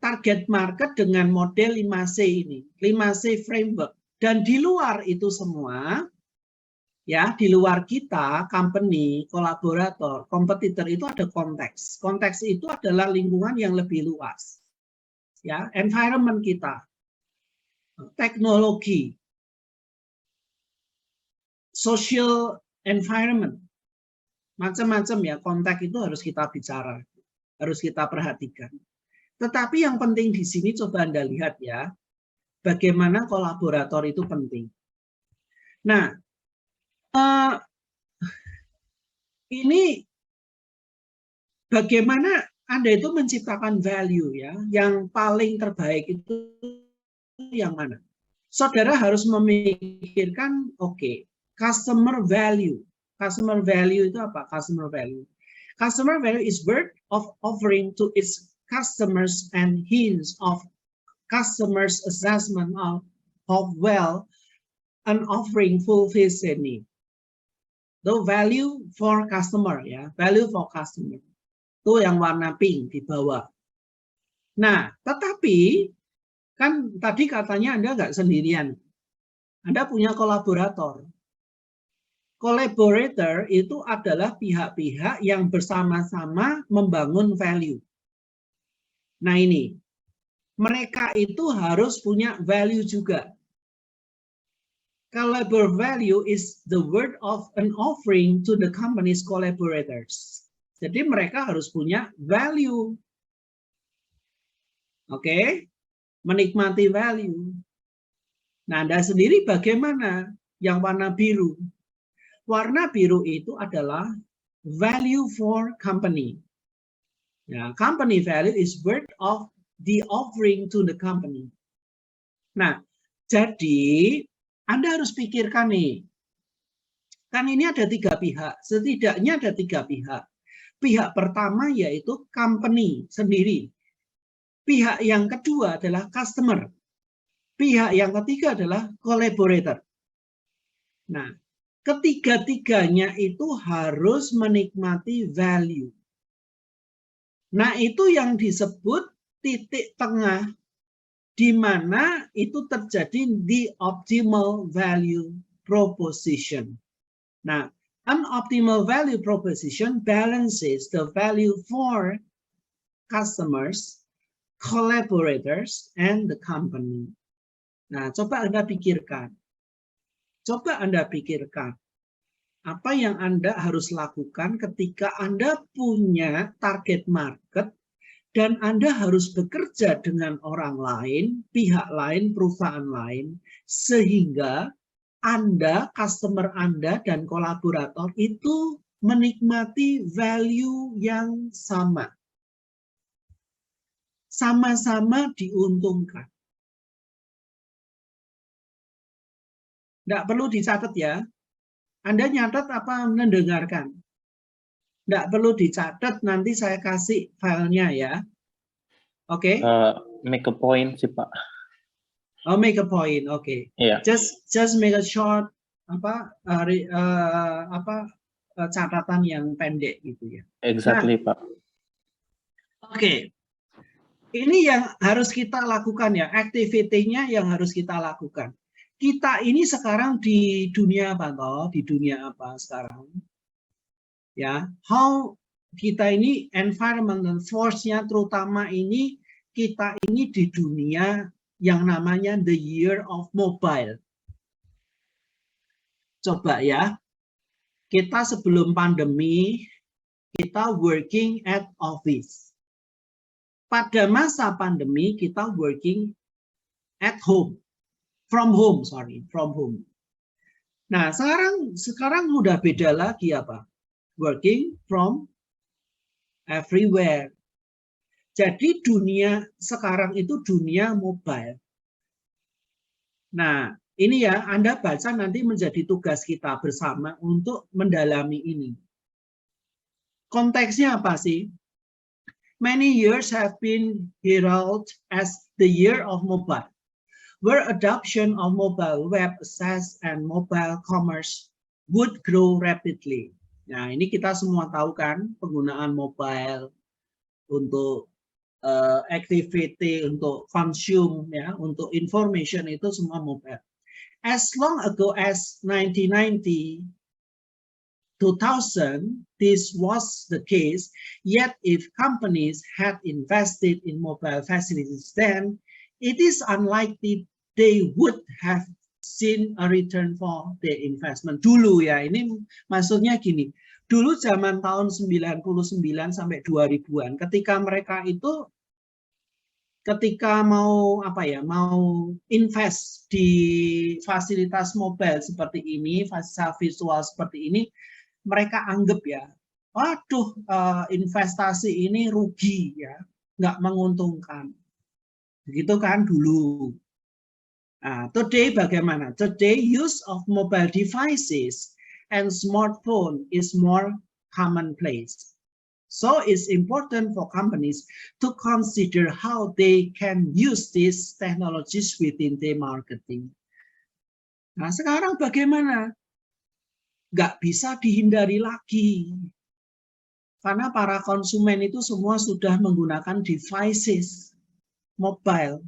S1: target market dengan model 5C ini, 5C framework. Dan di luar itu semua, ya, di luar kita, company, kolaborator, kompetitor itu ada konteks. Konteks itu adalah lingkungan yang lebih luas. Ya, environment kita, teknologi, social environment, macam-macam ya, konteks itu harus kita bicara, harus kita perhatikan. Tetapi yang penting di sini coba Anda lihat ya, bagaimana kolaborator itu penting. Nah, ini bagaimana Anda itu menciptakan value ya, yang paling terbaik itu yang mana? Saudara harus memikirkan, oke, customer value. Customer value itu apa? Customer value. Customer value is worth of offering to its customers and hints of customers' assessment of how well an offering fulfills their need. The value for customer ya, value for customer. Itu yang warna pink di bawah. Nah, tetapi kan tadi katanya Anda nggak sendirian. Anda punya kolaborator. Collaborator itu adalah pihak-pihak yang bersama-sama membangun value. Nah ini, mereka itu harus punya value juga. Collaborator value is the word of an offering to the company's collaborators. Jadi mereka harus punya value. Oke, menikmati value. Nah, Anda sendiri bagaimana? Yang warna biru. Warna biru itu adalah value for company. Nah, company value is worth of the offering to the company. Nah, jadi Anda harus pikirkan nih, kan ini ada 3 pihak, setidaknya ada 3 pihak. Pihak pertama yaitu company sendiri. Pihak yang kedua adalah customer. Pihak yang ketiga adalah collaborator. Nah, ketiga-tiganya itu harus menikmati value. Nah, itu yang disebut titik tengah di mana itu terjadi di optimal value proposition. Nah, an optimal value proposition balances the value for customers, collaborators, and the company. Nah, coba Anda pikirkan. Coba Anda pikirkan. Apa yang Anda harus lakukan ketika Anda punya target market dan Anda harus bekerja dengan orang lain, pihak lain, perusahaan lain, sehingga Anda, customer Anda, dan kolaborator itu menikmati value yang sama. Sama-sama diuntungkan. Tidak perlu dicatat ya. Anda nyatat apa mendengarkan? Tidak perlu dicatat, nanti saya kasih filenya ya. Oke.
S2: Make a point sih Pak.
S1: Oh, make a point. Oke.
S2: Iya.
S1: Just make a short catatan yang pendek gitu ya.
S2: Exactly Pak.
S1: Oke. Ini yang harus kita lakukan ya, activity-nya yang harus kita lakukan. Kita ini sekarang di dunia apa toh? Di dunia apa sekarang? Ya, how kita ini environmental force-nya terutama ini kita ini di dunia yang namanya the year of mobile. Coba ya, kita sebelum pandemi kita working at office. Pada masa pandemi kita working at home, from home. Nah, sekarang udah beda lagi apa? Working from everywhere. Jadi dunia sekarang itu dunia mobile. Nah, ini ya Anda baca nanti menjadi tugas kita bersama untuk mendalami ini. Konteksnya apa sih? Many years have been heralded as the year of mobile, where adoption of mobile web access and mobile commerce would grow rapidly. Nah, ini kita semua tahu kan penggunaan mobile untuk activity, untuk consume, ya, untuk information itu semua mobile. As long ago as 1990, 2000, this was the case. Yet, if companies had invested in mobile facilities then, it is unlikely they would have seen a return for their investment. Dulu ya, ini maksudnya gini. Dulu zaman tahun 99 sampai 2000-an, ketika mereka itu mau invest di fasilitas mobile seperti ini, fasilitas visual seperti ini, mereka anggap ya, waduh, investasi ini rugi ya, nggak menguntungkan. Begitu kan dulu. Nah, today bagaimana? Today use of mobile devices and smartphone is more commonplace. So it's important for companies to consider how they can use these technologies within their marketing. Nah, sekarang bagaimana? Nggak bisa dihindari lagi. Karena para konsumen itu semua sudah menggunakan devices mobile.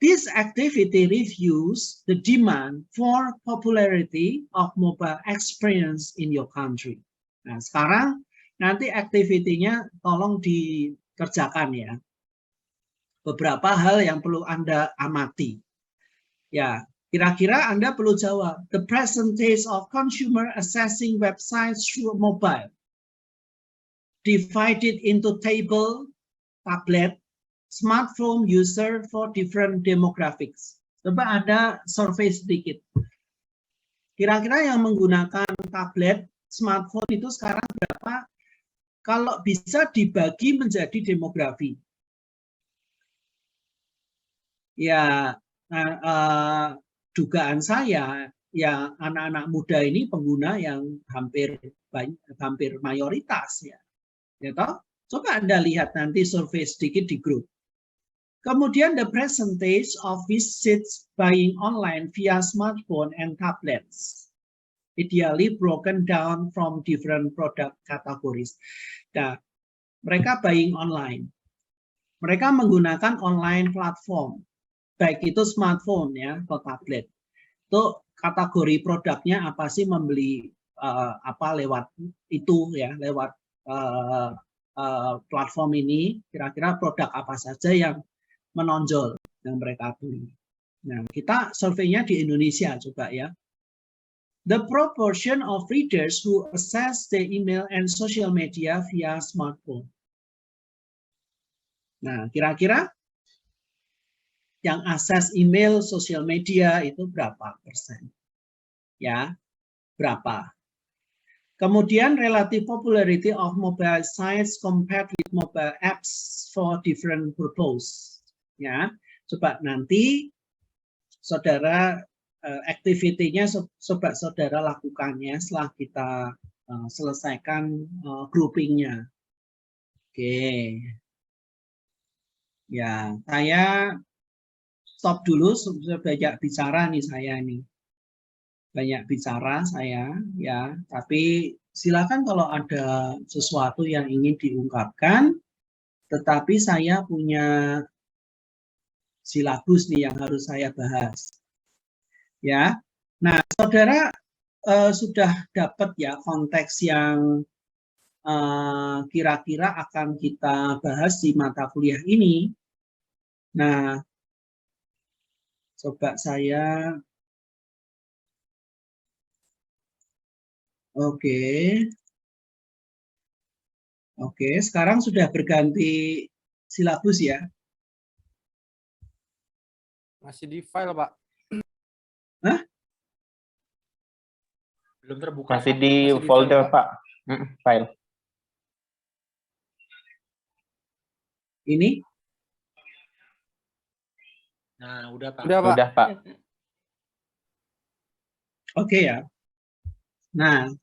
S1: This activity reviews the demand for popularity of mobile experience in your country. Nah, sekarang nanti aktivitinya tolong dikerjakan ya. Beberapa hal yang perlu Anda amati. Ya, kira-kira Anda perlu jawab. The percentage of consumer accessing websites through mobile divided into table, tablet, smartphone user for different demographics. Coba Anda survei sedikit. Kira-kira yang menggunakan tablet, smartphone itu sekarang berapa? Kalau bisa dibagi menjadi demografi. Ya, dugaan saya, ya anak-anak muda ini pengguna yang hampir mayoritas ya. Ya toh? Coba Anda lihat nanti survei sedikit di grup. Kemudian the percentage of visits buying online via smartphone and tablets, ideally broken down from different product categories. Nah, mereka buying online. Mereka menggunakan online platform, baik itu smartphone ya atau tablet. Itu kategori produknya apa sih, membeli apa lewat itu ya, lewat platform ini, kira-kira produk apa saja yang menonjol yang mereka beli. Nah, kita surveinya di Indonesia coba ya. The proportion of readers who access the email and social media via smartphone. Nah, kira-kira yang akses email, social media itu berapa persen? Ya, berapa? Kemudian relative popularity of mobile sites compared with mobile apps for different purpose. Ya, coba nanti saudara aktivitinya coba saudara lakukannya setelah kita selesaikan groupingnya. Oke. Ya, saya stop dulu, sudah banyak bicara nih saya nih. Banyak bicara saya, ya. Tapi silakan kalau ada sesuatu yang ingin diungkapkan, tetapi saya punya silabus nih yang harus saya bahas. Ya. Nah, saudara sudah dapat ya konteks yang kira-kira akan kita bahas di mata kuliah ini. Nah, coba saya, oke, sekarang sudah berganti silabus ya.
S4: Masih di file, Pak.
S1: Hah?
S4: Belum terbuka.
S2: Masih
S4: Pak.
S2: di
S4: Masih
S2: folder,
S4: file,
S2: Pak. File.
S1: Ini?
S4: Nah, udah, Pak.
S2: Udah, Pak.
S1: Oke ya. Nah,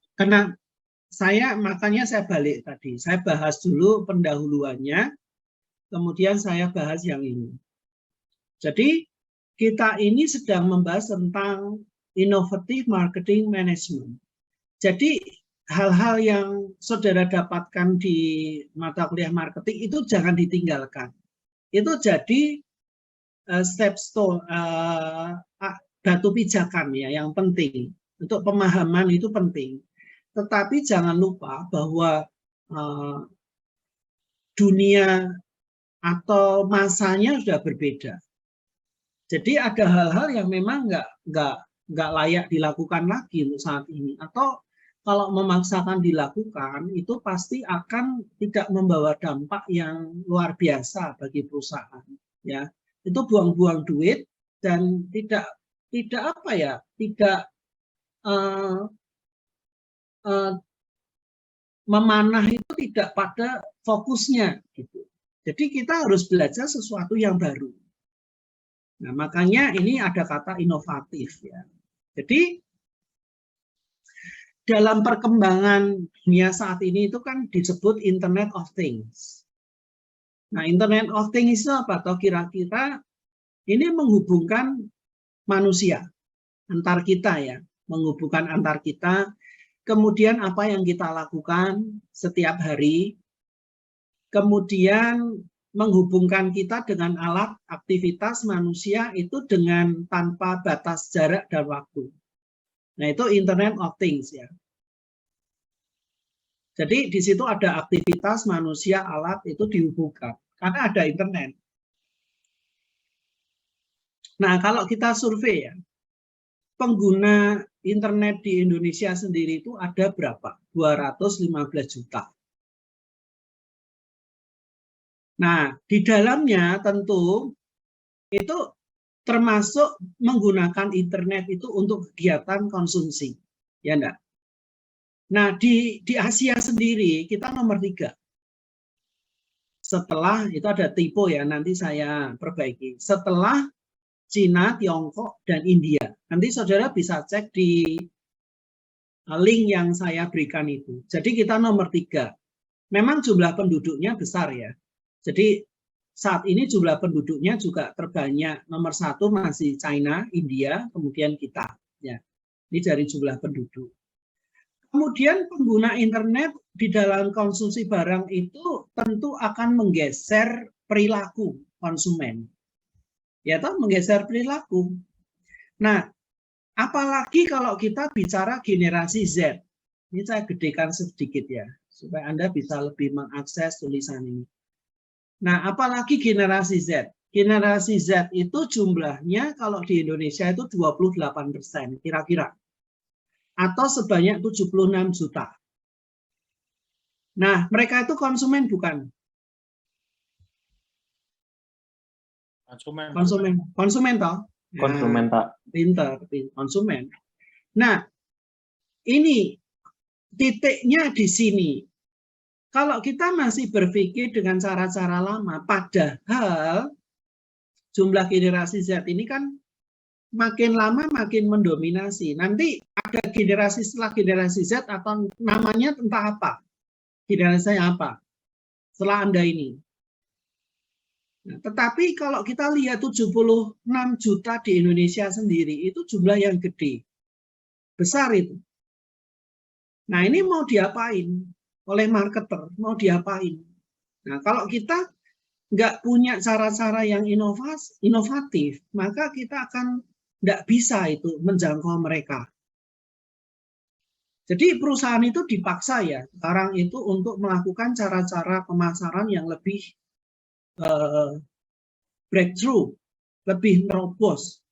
S1: makanya saya balik tadi. Saya bahas dulu pendahuluannya, kemudian saya bahas yang ini. Jadi, kita ini sedang membahas tentang innovative marketing management. Jadi, hal-hal yang saudara dapatkan di mata kuliah marketing itu jangan ditinggalkan. Itu jadi stepstone, batu pijakan ya, yang penting. Untuk pemahaman itu penting. Tetapi jangan lupa bahwa dunia atau masanya sudah berbeda. Jadi ada hal-hal yang memang nggak layak dilakukan lagi untuk saat ini. Atau kalau memaksakan dilakukan, itu pasti akan tidak membawa dampak yang luar biasa bagi perusahaan. Ya, itu buang-buang duit dan tidak apa ya, tidak memanah itu tidak pada fokusnya gitu. Jadi kita harus belajar sesuatu yang baru. Nah, makanya ini ada kata inovatif ya. Jadi dalam perkembangan dunia saat ini itu kan disebut Internet of Things. Nah, Internet of Things itu apa? Atau kira-kira ini menghubungkan manusia antar kita ya, menghubungkan antar kita. Kemudian apa yang kita lakukan setiap hari, kemudian menghubungkan kita dengan alat aktivitas manusia itu dengan tanpa batas jarak dan waktu. Nah, itu Internet of Things ya. Jadi di situ ada aktivitas manusia, alat itu dihubungkan karena ada internet. Nah, kalau kita survei ya, pengguna internet di Indonesia sendiri itu ada berapa? 215 juta. Nah, di dalamnya tentu itu termasuk menggunakan internet itu untuk kegiatan konsumsi. Ya enggak? Nah, di Asia sendiri kita nomor 3. Setelah, itu ada typo ya, nanti saya perbaiki. Setelah Cina, Tiongkok, dan India. Nanti saudara bisa cek di link yang saya berikan itu. Jadi kita nomor 3. Memang jumlah penduduknya besar ya. Jadi saat ini jumlah penduduknya juga terbanyak. Nomor 1 masih China, India, kemudian kita. Ya, ini dari jumlah penduduk. Kemudian pengguna internet di dalam konsumsi barang itu tentu akan menggeser perilaku konsumen. Ya toh, menggeser perilaku. Nah, apalagi kalau kita bicara generasi Z. Ini saya gedekan sedikit ya, supaya Anda bisa lebih mengakses tulisan ini. Nah, apalagi generasi Z. Generasi Z itu jumlahnya kalau di Indonesia itu 28% kira-kira. Atau sebanyak 76 juta. Nah, mereka itu konsumen bukan? Konsumen toh?
S2: Konsumen, Pak.
S1: Pinter, konsumen. Nah, ini titiknya di sini. Kalau kita masih berpikir dengan cara-cara lama, padahal jumlah generasi Z ini kan makin lama makin mendominasi. Nanti ada generasi setelah generasi Z atau namanya entah apa. Generasi apa? Setelah Anda ini. Nah, tetapi kalau kita lihat 76 juta di Indonesia sendiri, itu jumlah yang gede. Besar itu. Nah, ini mau diapain oleh marketer? Mau diapain? Nah, kalau kita nggak punya cara-cara yang inovatif, maka kita akan nggak bisa itu menjangkau mereka. Jadi perusahaan itu dipaksa ya sekarang itu untuk melakukan cara-cara pemasaran yang lebih breakthrough, lebih terobos,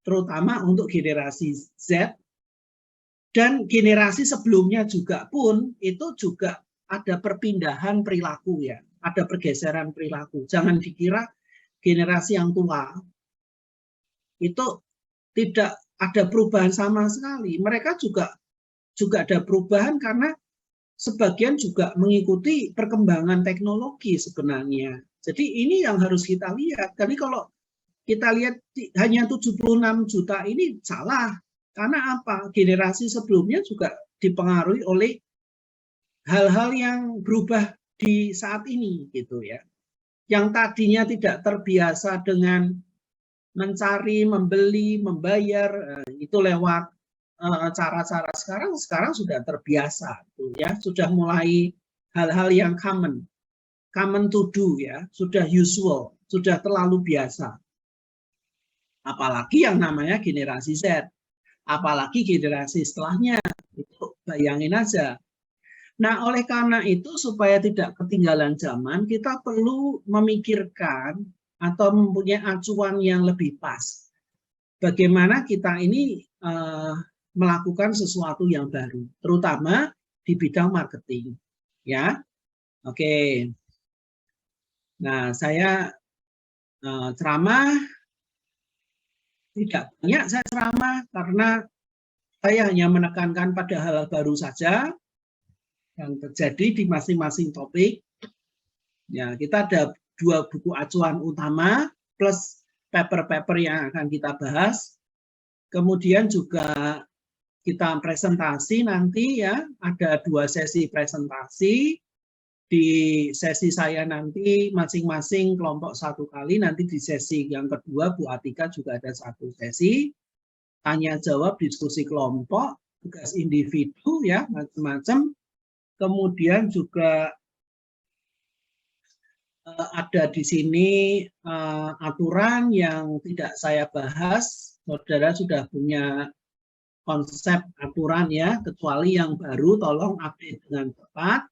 S1: terutama untuk generasi Z dan generasi sebelumnya juga pun itu juga ada perpindahan perilaku ya, ada pergeseran perilaku. Jangan dikira generasi yang tua itu tidak ada perubahan sama sekali. Mereka juga ada perubahan karena sebagian juga mengikuti perkembangan teknologi sebenarnya. Jadi ini yang harus kita lihat. Jadi kalau kita lihat hanya 76 juta ini salah. Karena apa? Generasi sebelumnya juga dipengaruhi oleh hal-hal yang berubah di saat ini gitu ya. Yang tadinya tidak terbiasa dengan mencari, membeli, membayar itu lewat cara-cara sekarang sudah terbiasa ya, sudah mulai hal-hal yang common to do ya, sudah usual, sudah terlalu biasa. Apalagi yang namanya generasi Z, apalagi generasi setelahnya, itu bayangin aja. Nah, oleh karena itu supaya tidak ketinggalan zaman, kita perlu memikirkan atau mempunyai acuan yang lebih pas. Bagaimana kita ini melakukan sesuatu yang baru, terutama di bidang marketing, ya. Oke. Nah, saya ceramah tidak banyak, saya ceramah karena saya hanya menekankan pada hal baru saja yang terjadi di masing-masing topik. Ya, kita ada 2 buku acuan utama plus paper-paper yang akan kita bahas. Kemudian juga kita presentasi nanti ya, ada 2 sesi presentasi. Di sesi saya nanti masing-masing kelompok 1 kali, nanti di sesi yang kedua Bu Atika juga ada 1 sesi. Tanya jawab, diskusi kelompok, tugas individu ya, macam-macam. Kemudian juga ada di sini aturan yang tidak saya bahas. Saudara sudah punya konsep aturan ya, kecuali yang baru tolong update dengan tepat.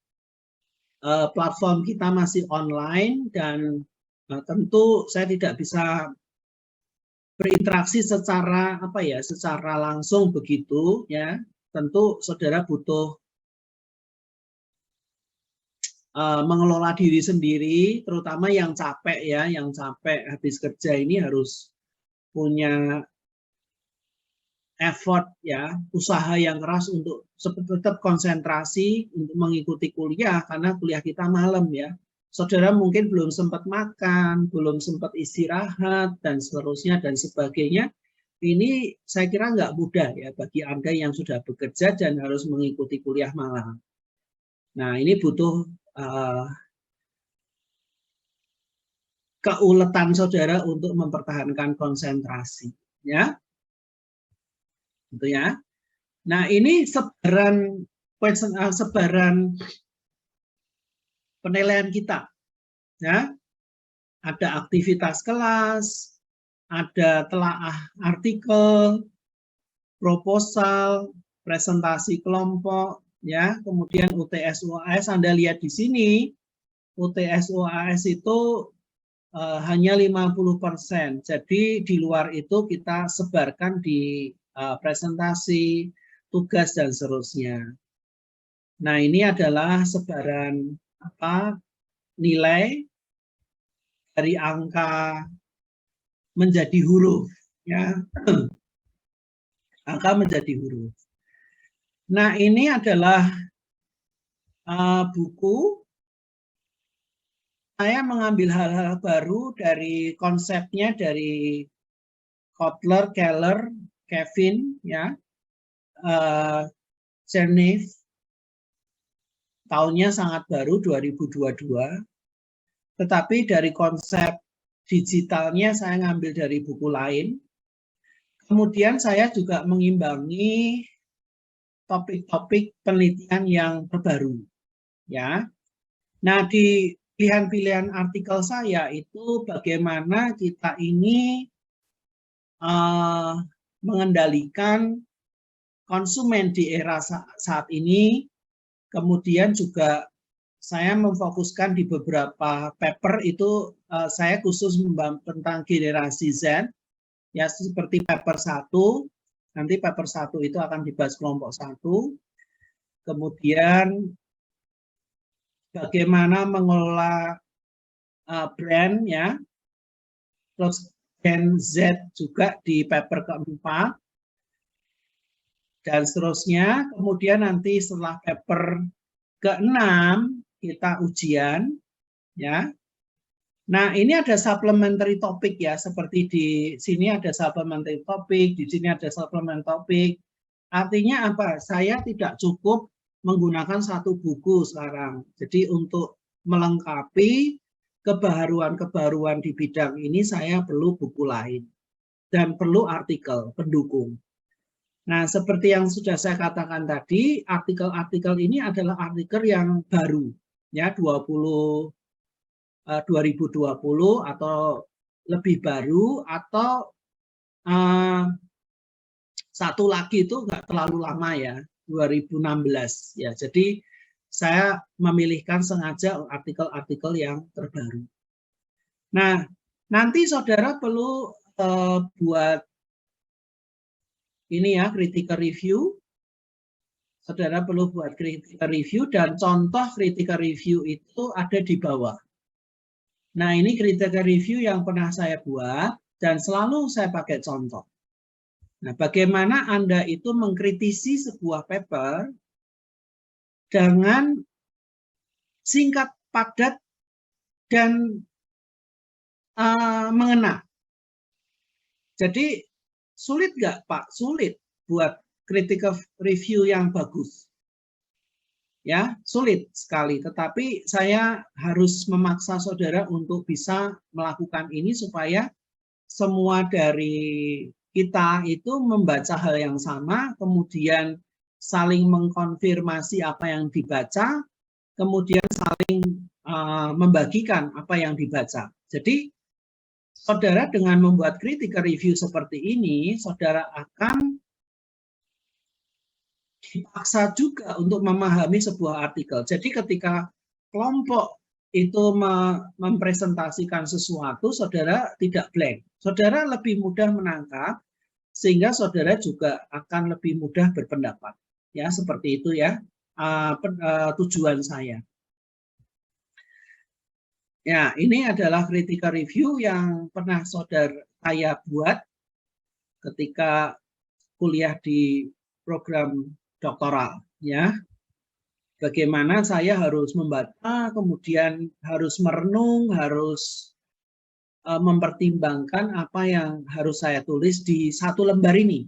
S1: Platform kita masih online dan tentu saya tidak bisa berinteraksi secara secara langsung begitu ya. Tentu saudara butuh mengelola diri sendiri, terutama yang capek ya, yang capek habis kerja ini harus punya effort ya, usaha yang keras untuk tetap konsentrasi untuk mengikuti kuliah karena kuliah kita malam ya. Saudara mungkin belum sempat makan, belum sempat istirahat dan seterusnya dan sebagainya. Ini saya kira nggak mudah ya bagi Anda yang sudah bekerja dan harus mengikuti kuliah malam. Nah, ini butuh keuletan saudara untuk mempertahankan konsentrasi ya. Gitu ya. Nah, ini sebaran penilaian kita. Ya. Ada aktivitas kelas, ada telaah artikel, proposal, presentasi kelompok, ya. Kemudian UTS UAS Anda lihat di sini, UTS UAS itu hanya 50%. Jadi di luar itu kita sebarkan di presentasi, tugas dan seterusnya. Nah, ini adalah sebaran nilai dari angka menjadi huruf ya. Angka menjadi huruf. Nah, ini adalah buku. Saya mengambil hal-hal baru dari konsepnya dari Kotler, Keller, Kevin ya. Chernev, tahunnya sangat baru 2022. tetapi dari konsep digitalnya saya ngambil dari buku lain. Kemudian saya juga mengimbangi topik-topik penelitian yang terbaru. Ya. Nah, di pilihan-pilihan artikel saya itu bagaimana kita ini mengendalikan konsumen di era saat ini. Kemudian juga saya memfokuskan di beberapa paper itu saya khusus membahas tentang generasi Z, ya seperti paper 1, nanti paper 1 itu akan dibahas kelompok 1, kemudian bagaimana mengelola brand, ya, terus Gen Z juga di paper keempat, dan seterusnya. Kemudian nanti setelah paper ke-6 kita ujian, ya. Nah, ini ada supplementary topik ya, seperti di sini ada supplementary topik, di sini ada supplementary topik. Artinya apa? Saya tidak cukup menggunakan satu buku sekarang. Jadi untuk melengkapi kebaharuan-kebaharuan di bidang ini saya perlu buku lain dan perlu artikel pendukung. Nah, seperti yang sudah saya katakan tadi, artikel-artikel ini adalah artikel yang baru, ya 2020 atau lebih baru, atau satu lagi itu nggak terlalu lama ya, 2016 ya. Jadi saya memilihkan sengaja artikel-artikel yang terbaru. Nah, nanti saudara perlu buat ini ya, critical review. Saudara perlu buat critical review, dan contoh critical review itu ada di bawah. Nah, ini critical review yang pernah saya buat dan selalu saya pakai contoh. Nah, bagaimana Anda itu mengkritisi sebuah paper dengan singkat, padat, dan mengena. Jadi sulit nggak, Pak? Sulit buat critical review yang bagus. Ya, sulit sekali. Tetapi saya harus memaksa saudara untuk bisa melakukan ini supaya semua dari kita itu membaca hal yang sama, kemudian saling mengkonfirmasi apa yang dibaca, kemudian saling membagikan apa yang dibaca. Jadi saudara dengan membuat critical review seperti ini, saudara akan dipaksa juga untuk memahami sebuah artikel. Jadi ketika kelompok itu mempresentasikan sesuatu, saudara tidak blank. Saudara lebih mudah menangkap, sehingga saudara juga akan lebih mudah berpendapat. Ya, seperti itu ya tujuan saya. Ya, ini adalah critical review yang pernah saya buat ketika kuliah di program doktoral, ya. Bagaimana saya harus membaca, kemudian harus merenung, harus mempertimbangkan apa yang harus saya tulis di satu lembar ini.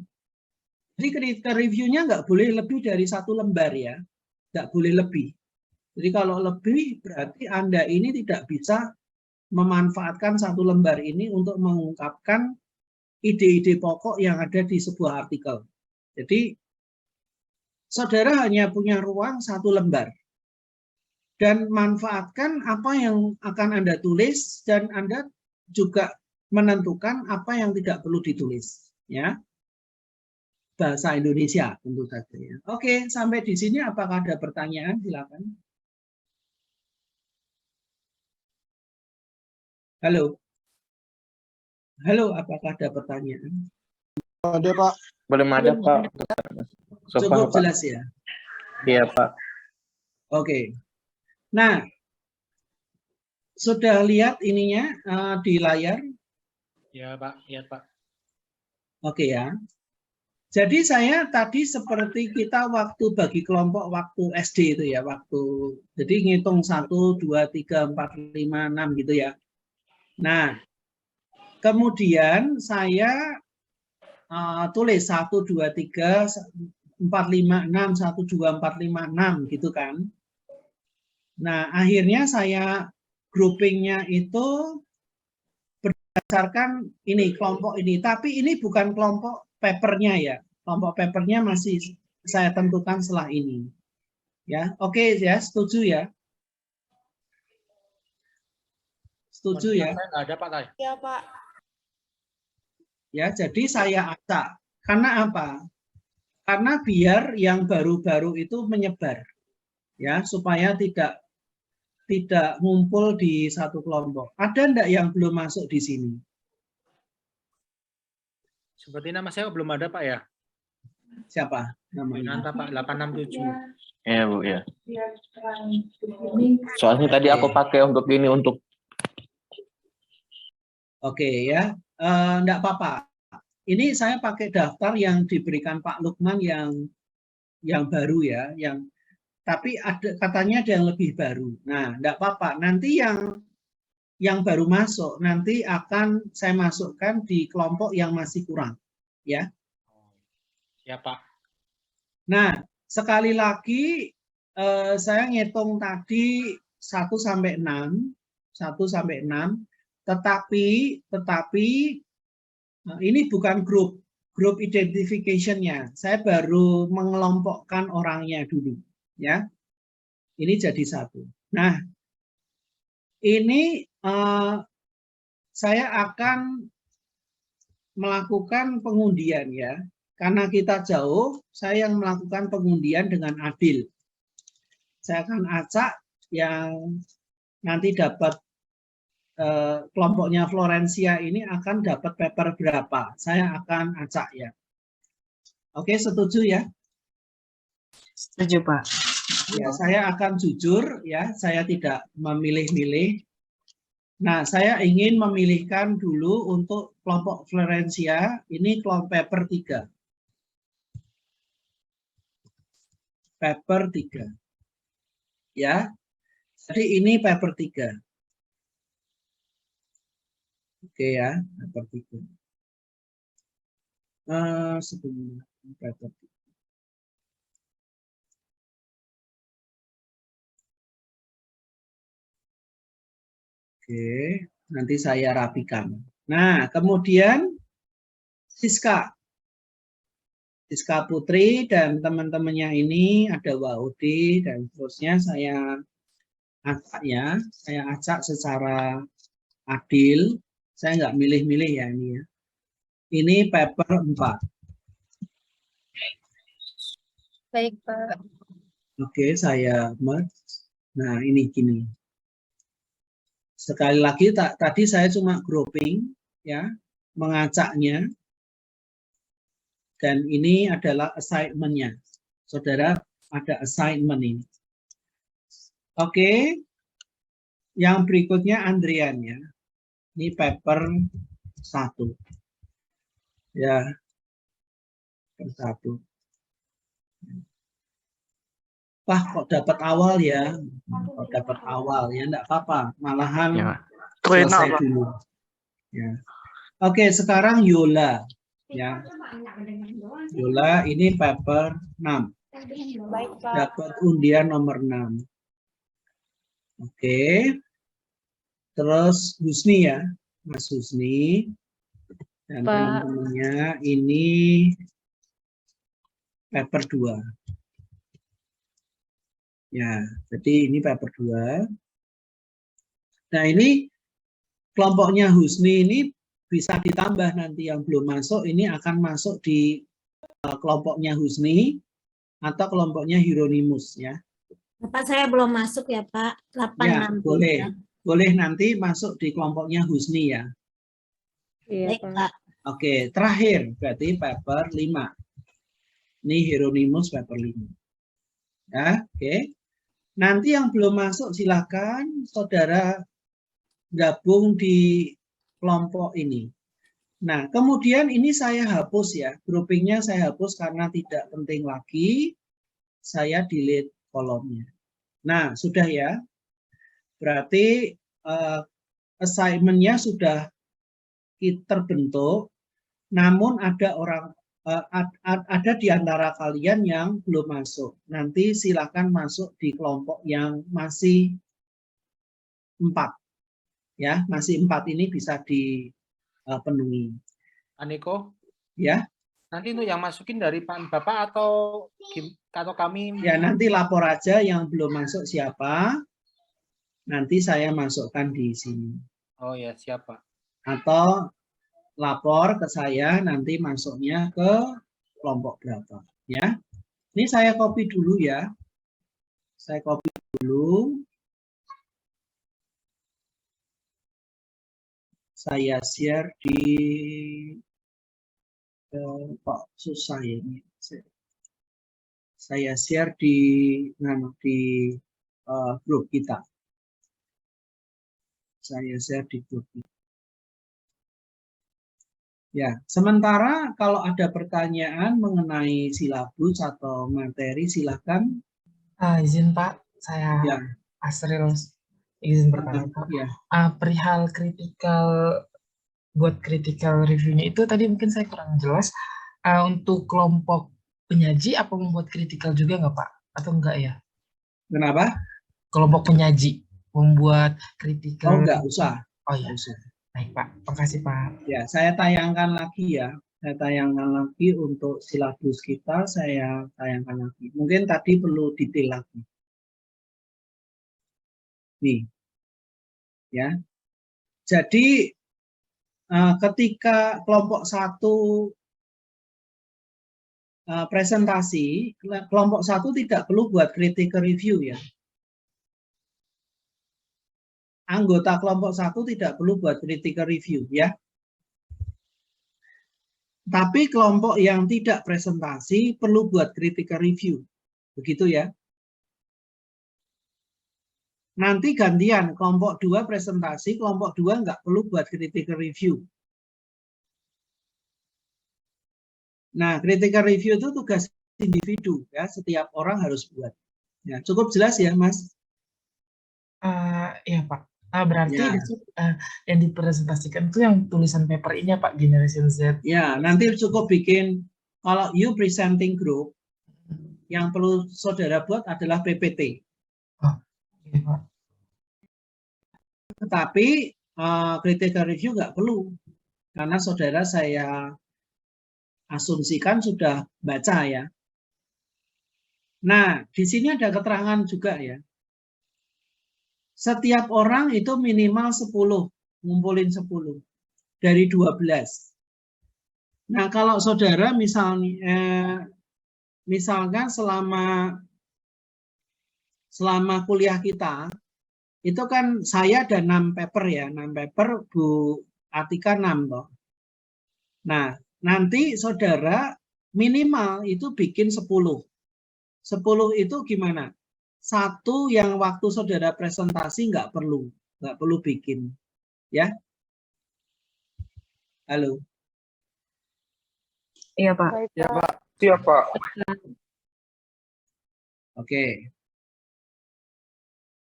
S1: Jadi critical review-nya nggak boleh lebih dari satu lembar ya, nggak boleh lebih. Jadi kalau lebih berarti Anda ini tidak bisa memanfaatkan satu lembar ini untuk mengungkapkan ide-ide pokok yang ada di sebuah artikel. Jadi saudara hanya punya ruang satu lembar. Dan manfaatkan apa yang akan Anda tulis, dan Anda juga menentukan apa yang tidak perlu ditulis. Ya, bahasa Indonesia tentu saja. Ya. Oke, sampai di sini apakah ada pertanyaan? Silakan. Halo. Halo, apakah ada pertanyaan?
S5: Ada, Pak.
S2: Belum ada, Pak. So
S1: Cukup
S2: far, Pak.
S1: jelas ya?
S2: Iya, Pak.
S1: Oke. Nah, sudah lihat ininya di layar?
S4: Ya, Pak. Lihat, Pak.
S1: Oke ya. Jadi saya tadi seperti kita waktu bagi kelompok waktu SD itu ya, jadi ngitung 1, 2, 3, 4, 5, 6 gitu ya. Nah, kemudian saya tulis 1, 2, 3, 4, 5, 6, 1, 2, 4, 5, 6 gitu kan. Nah, akhirnya saya groupingnya itu berdasarkan ini kelompok ini, tapi ini bukan kelompok papernya ya. Kelompok papernya masih saya tentukan setelah ini. Ya, oke ya, setuju ya. Setuju ya.
S4: Nggak ada Pak Tay.
S3: Ya, Pak.
S1: Ya, jadi saya acak. Karena apa? Karena biar yang baru-baru itu menyebar. Ya, supaya tidak ngumpul di satu kelompok. Ada enggak yang belum masuk di sini?
S4: Seperti nama saya belum ada Pak ya.
S1: Siapa namanya?
S4: Winanta Pak 867.
S2: Iya Bu ya. Soalnya tadi aku pakai untuk ini untuk
S1: Oke ya, enggak apa-apa. Ini saya pakai daftar yang diberikan Pak Lukman yang baru ya, tapi ada katanya ada yang lebih baru. Nah, enggak apa-apa. Nanti yang baru masuk nanti akan saya masukkan di kelompok yang masih kurang, ya.
S4: Ya Pak.
S1: Nah, sekali lagi saya ngitung tadi 1 sampai 6, 1 sampai 6, tetapi ini bukan group identification-nya. Saya baru mengelompokkan orangnya dulu, ya. Ini jadi 1. Nah, ini saya akan melakukan pengundian ya. Karena kita jauh, saya yang melakukan pengundian dengan adil. Saya akan acak yang nanti dapat kelompoknya Florencia ini akan dapat paper berapa. Saya akan acak ya. Oke, setuju ya?
S5: Setuju, Pak.
S1: Ya, saya akan jujur ya, saya tidak memilih-milih. Nah, saya ingin memilihkan dulu untuk kelompok Florencia, ini kelompok paper 3. Paper 3. Ya. Jadi ini paper 3. Oke ya, paper 3. Sebenarnya paper 3. Oke, nanti saya rapikan. Nah, kemudian Siska Putri dan teman-temannya ini ada Waudi dan seterusnya saya acak ya, saya acak secara adil, saya nggak milih-milih ya ini ya. Ini paper 4.
S3: Baik, Pak.
S1: Oke, saya merge. Nah, ini gini. Sekali lagi tadi saya cuma grouping ya, mengacaknya. Dan ini adalah assignment-nya. Saudara ada assignment ini. Oke. Yang berikutnya Andrian ya. Ini paper 1. Ya. Paper 1. Wah, kok dapat awal ya? Kok dapat awal ya? Enggak apa-apa. Malahan
S2: ya.
S1: selesai dulu. Ya. Oke, sekarang Yola. Ya. Yola ini paper 6.
S3: Baik, Pak.
S1: Dapat undian nomor 6. Oke. Terus Husni ya. Mas Husni. Dan teman-temannya ini paper 2. Ya, jadi ini paper 2. Nah, ini kelompoknya Husni ini bisa ditambah nanti yang belum masuk, ini akan masuk di kelompoknya Husni atau kelompoknya Hieronymus ya.
S6: Bapak saya belum masuk ya Pak, 8
S1: Ya,
S6: nanti.
S1: boleh.
S6: Ya.
S1: Boleh nanti masuk di kelompoknya Husni ya.
S3: Iya,
S6: Baik Pak.
S1: Oke, terakhir berarti paper 5. Ini Hieronymus paper 5. Ya, oke. Nanti yang belum masuk silakan saudara gabung di kelompok ini. Nah, kemudian ini saya hapus ya, groupingnya saya hapus karena tidak penting lagi. Saya delete kolomnya. Nah, sudah ya. Berarti assignment-nya sudah terbentuk. Namun ada ada di antara kalian yang belum masuk. Nanti silakan masuk di kelompok yang masih 4 Ya, masih 4 ini bisa dipenuhi.
S4: Pak Niko,
S1: Ya,
S4: nanti untuk yang masukin dari Pak Bapak atau kami?
S1: ya nanti lapor aja yang belum masuk siapa. Nanti saya masukkan di sini.
S4: Oh ya, siapa?
S1: Atau lapor ke saya nanti masuknya ke kelompok berapa. Ya, ini saya copy dulu ya. Saya copy dulu. Saya share di kok susah ya ini. Saya share di grup kita. Saya share di grup kita. Ya, sementara kalau ada pertanyaan mengenai silabus atau materi, silakan.
S5: Izin Pak, saya
S1: Ya.
S5: Asril izin bertanya Pak.
S1: Ya.
S5: Perihal buat critical review-nya itu tadi mungkin saya kurang jelas. Untuk kelompok penyaji apa membuat critical juga nggak Pak? Atau enggak ya?
S1: Kenapa?
S5: Kelompok penyaji membuat critical.
S1: Oh, enggak usah.
S5: Oh ya,
S1: Usah.
S5: baik Pak. Makasih Pak.
S1: Ya, saya tayangkan lagi ya. Saya tayangkan lagi untuk silabus kita, saya tayangkan lagi. Mungkin tadi perlu detail lagi. Nih. Ya. Jadi ketika kelompok 1 presentasi, kelompok 1 tidak perlu buat critical review ya. Anggota kelompok 1 tidak perlu buat critical review ya. Tapi kelompok yang tidak presentasi perlu buat critical review. Begitu ya. Nanti gantian, kelompok 2 presentasi, kelompok 2 nggak perlu buat critical review. Nah, critical review itu tugas individu ya, setiap orang harus buat. Ya, cukup jelas ya, Mas?
S5: Iya Pak. Berarti
S1: Ya.
S5: yang dipresentasikan itu yang tulisan paper ini ya Pak, Generation Z.
S1: Ya, nanti cukup bikin, kalau you presenting group, yang perlu saudara buat adalah PPT.
S5: Oh, iya Pak.
S1: Tetapi critical review nggak perlu, karena saudara saya asumsikan sudah baca ya. Nah, di sini ada keterangan juga ya. Setiap orang itu minimal 10, ngumpulin 10 dari 12. Nah, kalau saudara misalkan selama kuliah kita, itu kan saya ada 6 paper ya, 6 paper, Bu Atika 6 toh. Nah, nanti saudara minimal itu bikin 10. 10 itu gimana? 1 yang waktu saudara presentasi nggak perlu bikin. Ya. Halo.
S5: Iya Pak.
S2: Ya Pak. Siap Pak.
S1: Oke.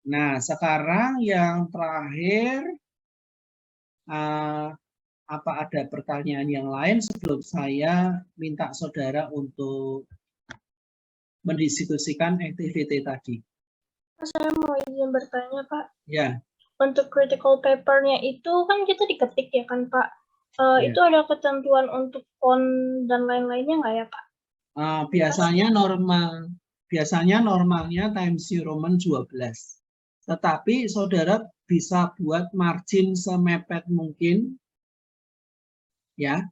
S1: Nah, sekarang yang terakhir, apa ada pertanyaan yang lain sebelum saya minta saudara untuk mendiskusikan activity tadi?
S3: Saya mau izin bertanya, Pak.
S1: Ya.
S3: Untuk critical paper-nya itu kan kita diketik ya kan, Pak?
S1: Ya.
S3: Itu ada ketentuan untuk font dan lain-lainnya nggak ya, Pak?
S1: Biasanya normalnya Times New Roman 12. Tetapi saudara bisa buat margin semepet mungkin. Ya.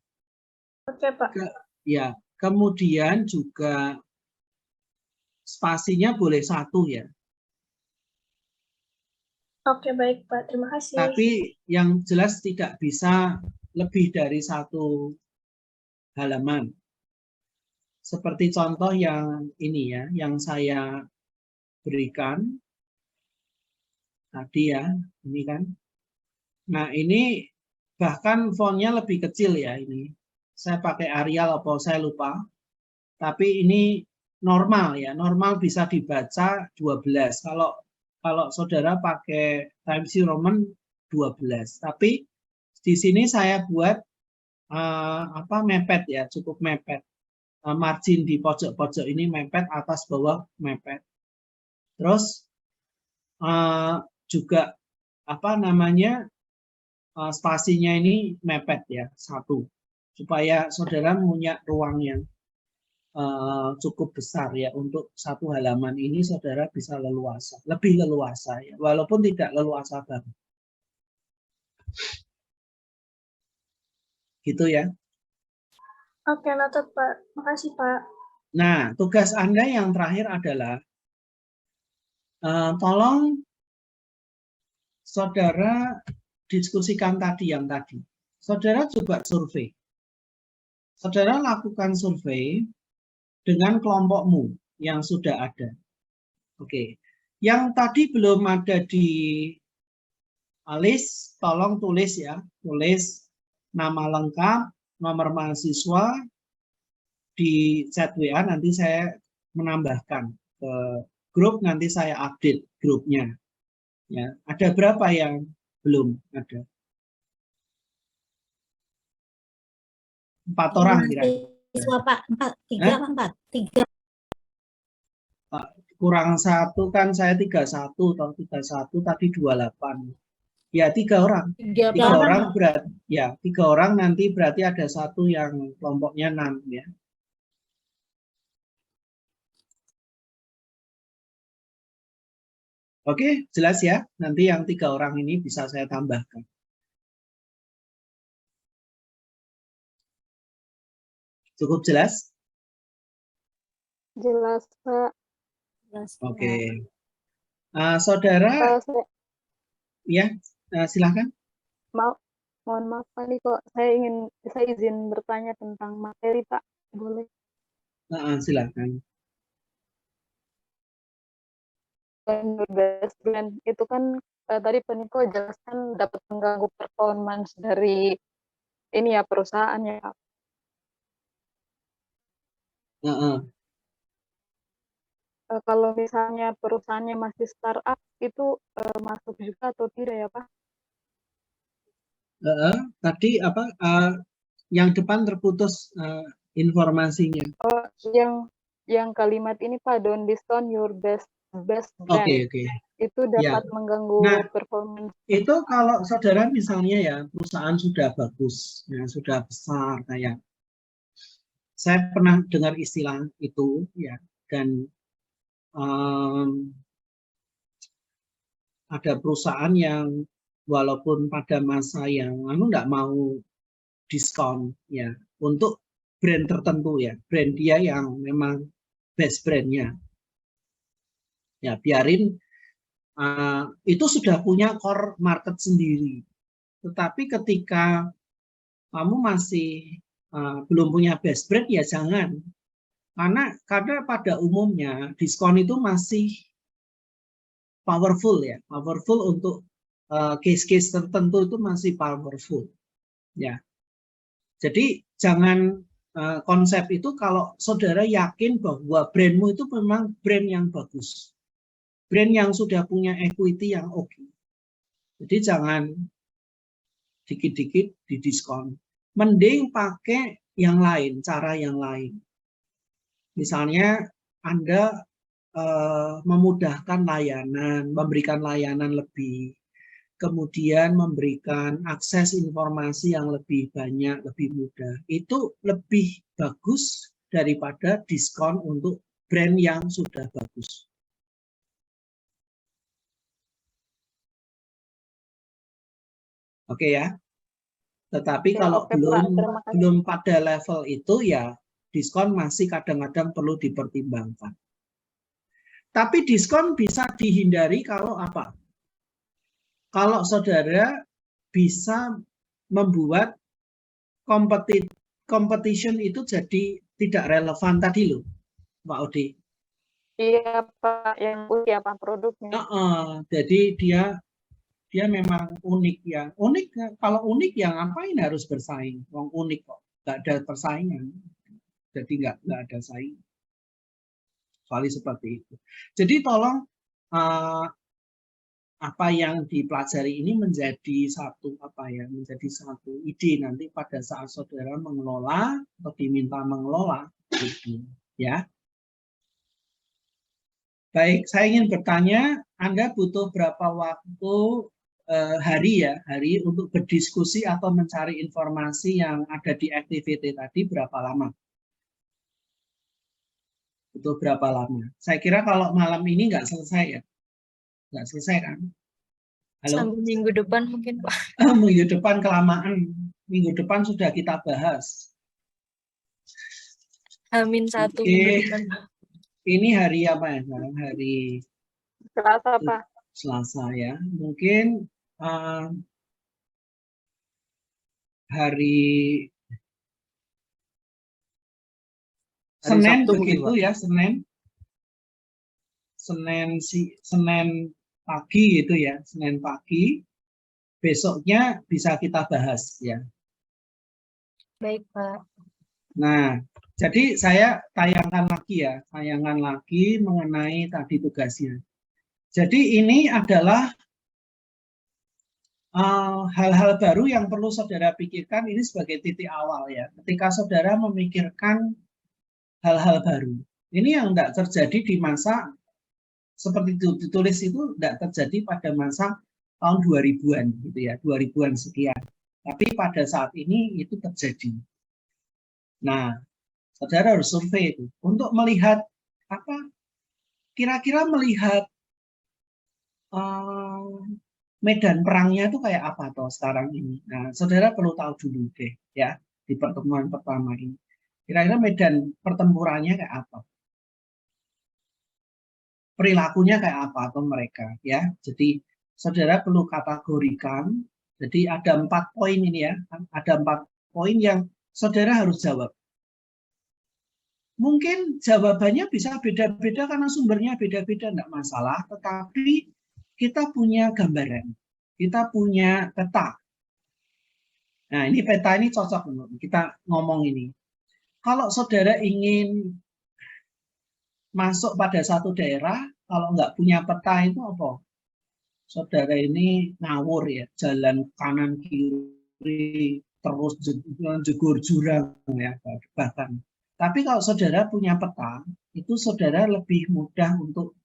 S3: Oke, Pak.
S1: Ya, kemudian juga spasinya boleh 1 ya.
S3: Oke, baik, Pak. Terima kasih.
S1: Tapi yang jelas tidak bisa lebih dari 1 halaman. Seperti contoh yang ini ya, yang saya berikan tadi ya, ini kan. Nah, ini bahkan fontnya lebih kecil ya ini. Saya pakai Arial apa saya lupa. Tapi ini normal ya, normal bisa dibaca 12. Kalau saudara pakai Times New Roman 12. Tapi di sini saya buat mepet ya, cukup mepet. Margin di pojok-pojok ini mepet, atas bawah mepet. Terus juga spasinya ini mepet ya, satu. Supaya saudara punya ruang yang cukup besar ya untuk satu halaman ini saudara bisa leluasa, lebih leluasa ya, walaupun tidak leluasa banget. Gitu ya.
S3: Oke, noted, Pak. Makasih, Pak.
S1: Nah, tugas Anda yang terakhir adalah tolong saudara diskusikan tadi yang tadi. Saudara coba survei. Saudara lakukan survei dengan kelompokmu yang sudah ada. Oke. Yang tadi belum ada di list, tolong tulis ya. Tulis nama lengkap, nomor mahasiswa, di chat WA nanti saya menambahkan ke grup, nanti saya update grupnya. Ya, ada berapa yang belum ada? 4 orang kira-kira.
S6: Siswa Pak, 3 apa 4? 3.
S1: Kurang 1 kan saya 31, atau 31 tadi 28. Ya 3 orang. 3 orang berarti ya 3 orang nanti berarti ada 1 yang kelompoknya 6 ya. Oke, jelas ya. Nanti yang 3 orang ini bisa saya tambahkan. Cukup jelas?
S7: Jelas, Pak.
S1: Oke. Saudara, ya silakan.
S7: Mohon maaf Pak nih kok saya izin bertanya tentang materi Pak, boleh?
S1: Silakan.
S7: Best brand itu kan tadi Pak Niko jelaskan dapat mengganggu performance dari ini ya perusahaan ya Pak. Kalau misalnya perusahaannya masih startup itu masuk juga atau tidak ya Pak?
S1: Tadi apa? Yang depan terputus informasinya.
S7: Oh, yang kalimat ini Pak, don't discount your best brand.
S1: Oke.
S7: Itu dapat mengganggu performance.
S1: Itu kalau saudara misalnya ya perusahaan sudah bagus, ya sudah besar kayak saya pernah dengar istilah itu ya, dan ada perusahaan yang walaupun pada masa yang nggak mau diskon ya untuk brand tertentu ya, brand dia yang memang best brandnya ya, biarin itu sudah punya core market sendiri. Tetapi ketika kamu masih belum punya best brand ya jangan, karena pada umumnya diskon itu masih powerful ya, powerful untuk case-case tertentu itu masih powerful ya. Jadi jangan konsep itu kalau saudara yakin bahwa brandmu itu memang brand yang bagus, brand yang sudah punya equity yang oke. Jadi jangan dikit-dikit didiskon. Mending pakai yang lain, cara yang lain. Misalnya Anda memudahkan layanan, memberikan layanan lebih, kemudian memberikan akses informasi yang lebih banyak, lebih mudah. Itu lebih bagus daripada diskon untuk brand yang sudah bagus. Oke ya. Tetapi kalau belum pada level itu ya diskon masih kadang-kadang perlu dipertimbangkan. Tapi diskon bisa dihindari kalau apa? Kalau saudara bisa membuat competition itu jadi tidak relevan tadi loh, Pak Odi.
S7: Iya Pak, yang unik ya Pak produknya.
S1: Jadi dia memang unik ya. Unik, kalau unik ya ngapain harus bersaing? Wong unik kok, nggak ada persaingan. Jadi nggak ada saing. Soalnya seperti itu. Jadi tolong apa yang dipelajari ini menjadi satu ide nanti pada saat saudara mengelola atau diminta mengelola gitu, ya. Baik, saya ingin bertanya, Anda butuh berapa waktu hari untuk berdiskusi atau mencari informasi yang ada di activity tadi berapa lama? Itu berapa lama? Saya kira kalau malam ini nggak selesai ya, nggak selesai kan? Halo,
S3: Sampai minggu depan mungkin, Pak.
S1: minggu depan kelamaan. Minggu depan sudah kita bahas.
S3: H-1
S1: Oke.
S3: minggu depan.
S1: Ini hari apa ya? Sekarang hari
S7: Selasa, Pak.
S1: Selasa ya. Mungkin hari Senin
S4: Sabtu mungkin,
S1: begitu
S4: Pak.
S1: ya, Senin pagi itu ya, Senin pagi. Besoknya bisa kita bahas ya.
S3: Baik, Pak.
S1: Nah, jadi saya tayangkan lagi mengenai tadi tugasnya. Jadi ini adalah hal-hal baru yang perlu saudara pikirkan ini sebagai titik awal ya. Ketika saudara memikirkan hal-hal baru. Ini yang tidak terjadi di masa seperti itu ditulis itu tidak terjadi pada masa tahun 2000-an gitu ya, 2000-an sekian. Tapi pada saat ini itu terjadi. Nah, saudara harus survei itu untuk melihat apa kira-kira melihat medan perangnya itu kayak apa toh sekarang ini. Nah, saudara perlu tahu dulu deh ya di pertemuan pertama ini. Kira-kira medan pertempurannya kayak apa? Perilakunya kayak apa atau mereka ya. Jadi saudara perlu kategorikan. Jadi ada 4 poin ini ya. Ada 4 poin yang saudara harus jawab. Mungkin jawabannya bisa beda-beda karena sumbernya beda-beda, enggak masalah. Tetapi kita punya gambaran. Kita punya peta. Nah ini peta ini cocok untuk kita ngomong ini. Kalau saudara ingin masuk pada satu daerah, kalau nggak punya peta itu apa? Saudara ini ngawur ya, jalan kanan kiri terus jegur jurang ya bahkan. Tapi kalau saudara punya peta, itu saudara lebih mudah untuk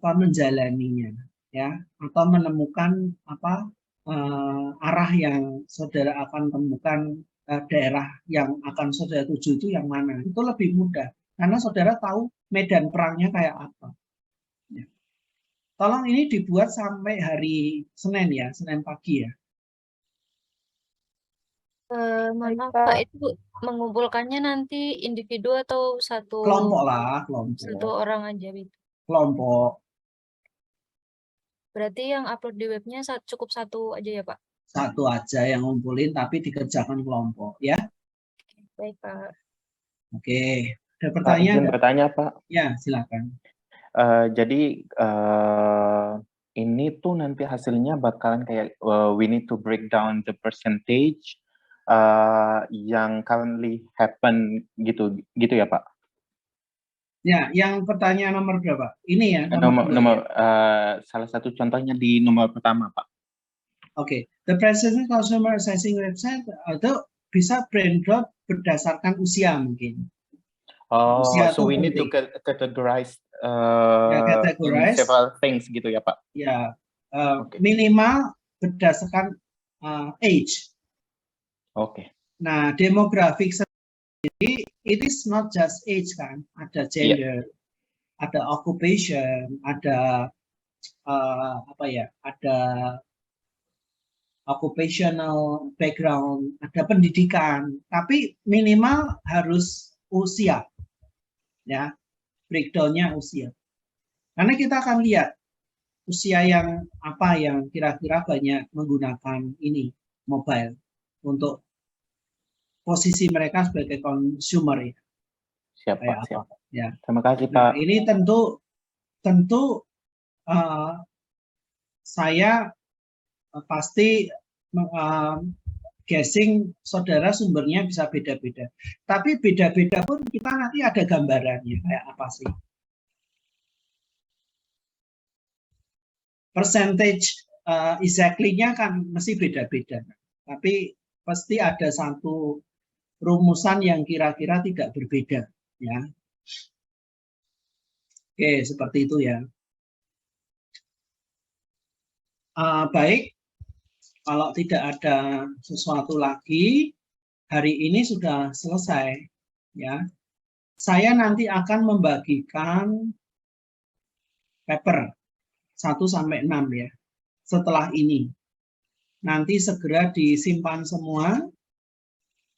S1: menjalaninya ya, atau menemukan arah yang saudara akan temukan daerah yang akan saudara tuju itu yang mana. Itu lebih mudah karena saudara tahu medan perangnya kayak apa. Ya. Tolong ini dibuat sampai hari Senin ya, Senin pagi ya.
S3: Maaf, Pak, itu mengumpulkannya nanti individu atau satu
S1: Kelompok lah, kelompok.
S3: satu orang aja gitu.
S1: Kelompok.
S3: Berarti yang upload di webnya cukup satu aja ya, Pak?
S1: Satu aja yang ngumpulin tapi dikerjakan kelompok ya.
S3: Baik, Pak.
S1: Oke. Ada
S2: Pak,
S1: pertanyaan?
S2: izin bertanya, Pak.
S1: Ya, silakan.
S2: Jadi ini tuh nanti hasilnya bakalan kayak we need to break down the percentage yang currently happen gitu ya Pak?
S1: Ya, yang pertanyaan nomor berapa? Ini ya.
S2: Salah satu contohnya di nomor pertama Pak.
S1: Oke, the present consumer assessing website itu bisa brand drop berdasarkan usia mungkin.
S2: Oh,
S1: Usia
S2: so we
S1: itu
S2: need to
S1: penting.
S2: categorize
S1: Categorize.
S2: in several things gitu ya Pak?
S1: Ya,
S2: Oke.
S1: minimal berdasarkan age.
S2: Oke.
S1: Nah, demographic sendiri, it is not just age kan, ada gender, ada occupation, ada ada occupational background, ada pendidikan, tapi minimal harus usia, ya, breakdownnya usia. Karena kita akan lihat usia yang apa yang kira-kira banyak menggunakan ini mobile untuk posisi mereka sebagai consumer ya.
S2: Siap.
S1: Ya.
S2: Terima kasih
S1: Nah,
S2: Pak.
S1: ini tentu saya pasti guessing saudara sumbernya bisa beda-beda. Tapi beda-beda pun kita nanti ada gambarannya kayak apa sih. Percentage exactly-nya kan mesti beda-beda. Tapi pasti ada satu rumusan yang kira-kira tidak berbeda. Ya. Oke, seperti itu ya. Baik, kalau tidak ada sesuatu lagi, hari ini sudah selesai. Ya, saya nanti akan membagikan paper 1-6 ya. Setelah ini, nanti segera disimpan semua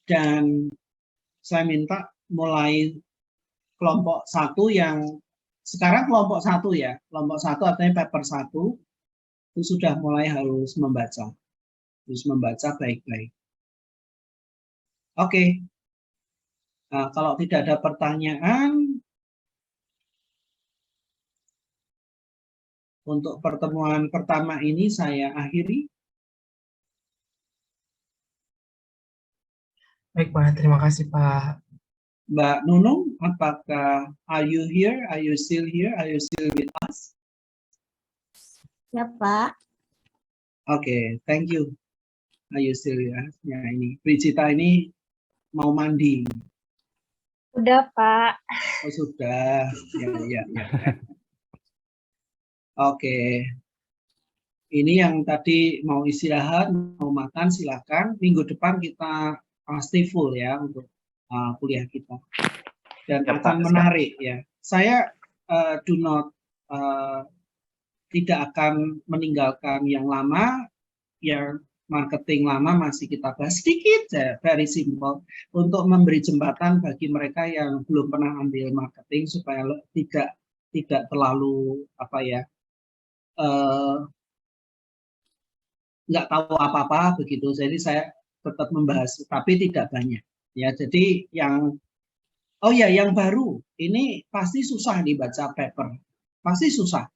S1: dan saya minta mulai kelompok 1 yang sekarang kelompok 1 ya. Kelompok 1 artinya paper 1 itu sudah mulai harus membaca. Harus membaca baik-baik. Oke. Nah, kalau tidak ada pertanyaan, untuk pertemuan pertama ini saya akhiri.
S5: Baik Pak, terima kasih Pak.
S1: Mbak Nunung, apakah are you here? Are you still here? Are you still with us?
S6: Ya, Pak.
S1: Oke, thank you. Are you still with us? Ya, ini Brigita ini mau mandi.
S3: Udah, Pak.
S1: Oh, sudah. Ya. Oke. Ini yang tadi mau istirahat, mau makan, silakan. Minggu depan kita pasti full ya untuk kuliah kita. Dan
S2: Ya,
S1: akan
S2: Pak,
S1: menarik ya. Saya tidak akan meninggalkan yang lama, ya marketing lama masih kita bahas sedikit ya, very simple, untuk memberi jembatan bagi mereka yang belum pernah ambil marketing supaya tidak terlalu nggak tahu apa-apa begitu. Jadi saya tetap membahas, tapi tidak banyak. Ya, jadi yang baru ini pasti susah dibaca paper, pasti susah.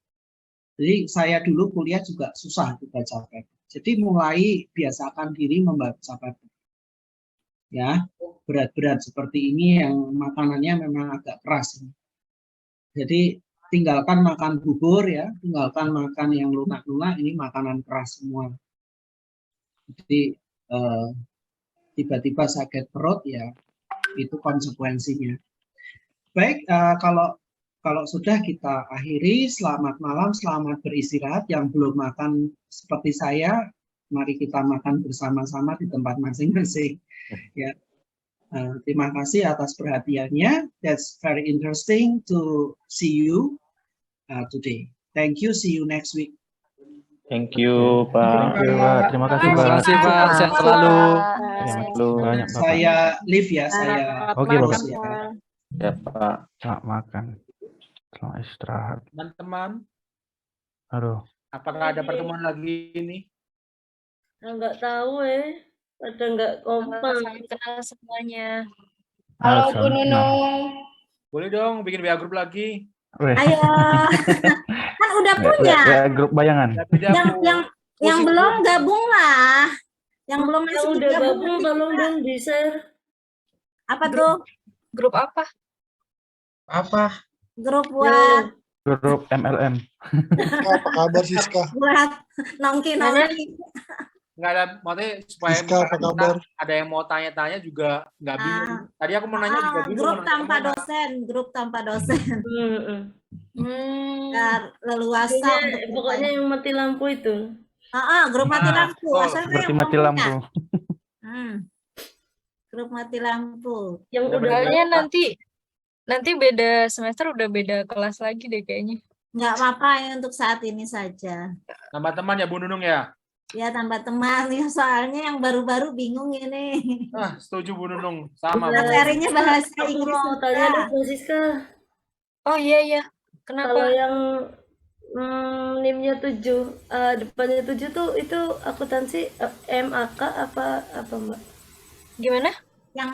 S1: Jadi saya dulu kuliah juga susah dibaca paper. Jadi mulai biasakan diri membaca paper. Ya, berat-berat seperti ini yang makanannya memang agak keras. Jadi tinggalkan makan bubur ya, tinggalkan makan yang lunak-lunak, ini makanan keras semua. Jadi tiba-tiba sakit perut ya, itu konsekuensinya. Baik, kalau sudah kita akhiri, selamat malam, selamat beristirahat. Yang belum makan seperti saya, mari kita makan bersama-sama di tempat masing-masing. Ya, terima kasih atas perhatiannya. That's very interesting to see you today. Thank you. See you next week.
S2: Thank you, Pak.
S8: Thank you, Pak. Terima kasih,
S4: Terima
S8: Pak.
S4: kasih, Pak. Sehat selalu.
S8: Sehat banyak, Bapak.
S1: Saya live ya, saya
S8: Oke, Bapak.
S1: ya.
S2: Ya, Pak.
S8: Selamat makan. Selamat istirahat.
S4: Teman-teman,
S8: Aduh.
S4: apakah ada pertemuan lagi ini?
S9: Nggak tahu pada nggak kompak.
S3: Saling kenal semuanya.
S8: Halo,
S6: Bu Nunung.
S4: Boleh dong bikin WA grup lagi.
S6: Ayo. Kan udah punya.
S8: Ya, grup bayangan.
S6: Yang belum gabung lah. Yang belum
S9: Yang
S6: masuk
S9: udah
S6: gabung.
S9: gabung tolong dong di-share.
S6: Apa tuh?
S3: Grup apa?
S5: Apa?
S6: Grup buat
S8: Grup MLM.
S10: Apa kabar Siska?
S6: nongki.
S4: Nggak ada, maksudnya supaya
S10: Siska, apa
S4: kita
S10: kabar?
S4: ada yang mau tanya-tanya juga nggak bingung. Tadi aku mau nanya juga bingung.
S6: Grup
S4: mau nanya
S6: tanpa
S4: kemana.
S6: dosen, grup tanpa dosen. Biar leluasa untuk
S9: Pokoknya yang mati lampu itu.
S6: grup mati
S4: Nah,
S6: lampu.
S4: betul.
S6: Asalnya
S8: Seperti
S6: yang
S8: mati
S6: belum
S8: lampu.
S6: punya. Grup mati lampu.
S9: Yang
S4: Udah
S9: udah
S3: Soalnya nanti beda semester udah beda kelas lagi deh kayaknya.
S6: Nggak apa-apa ya untuk saat ini saja.
S4: Tambah teman ya Bu Nunung ya.
S6: Ya tambah teman ya, soalnya yang baru-baru bingung ini.
S4: Setuju Bu Nunung. Sama Bu.
S6: Materinya bahasa
S9: Aku
S6: Inggris.
S9: mau tanya nih Bu Siska.
S3: Oh iya. Kenapa?
S9: Kalau yang NIM-nya 7, depannya 7 tuh itu akuntansi MAK apa Mbak?
S3: Gimana?
S6: Yang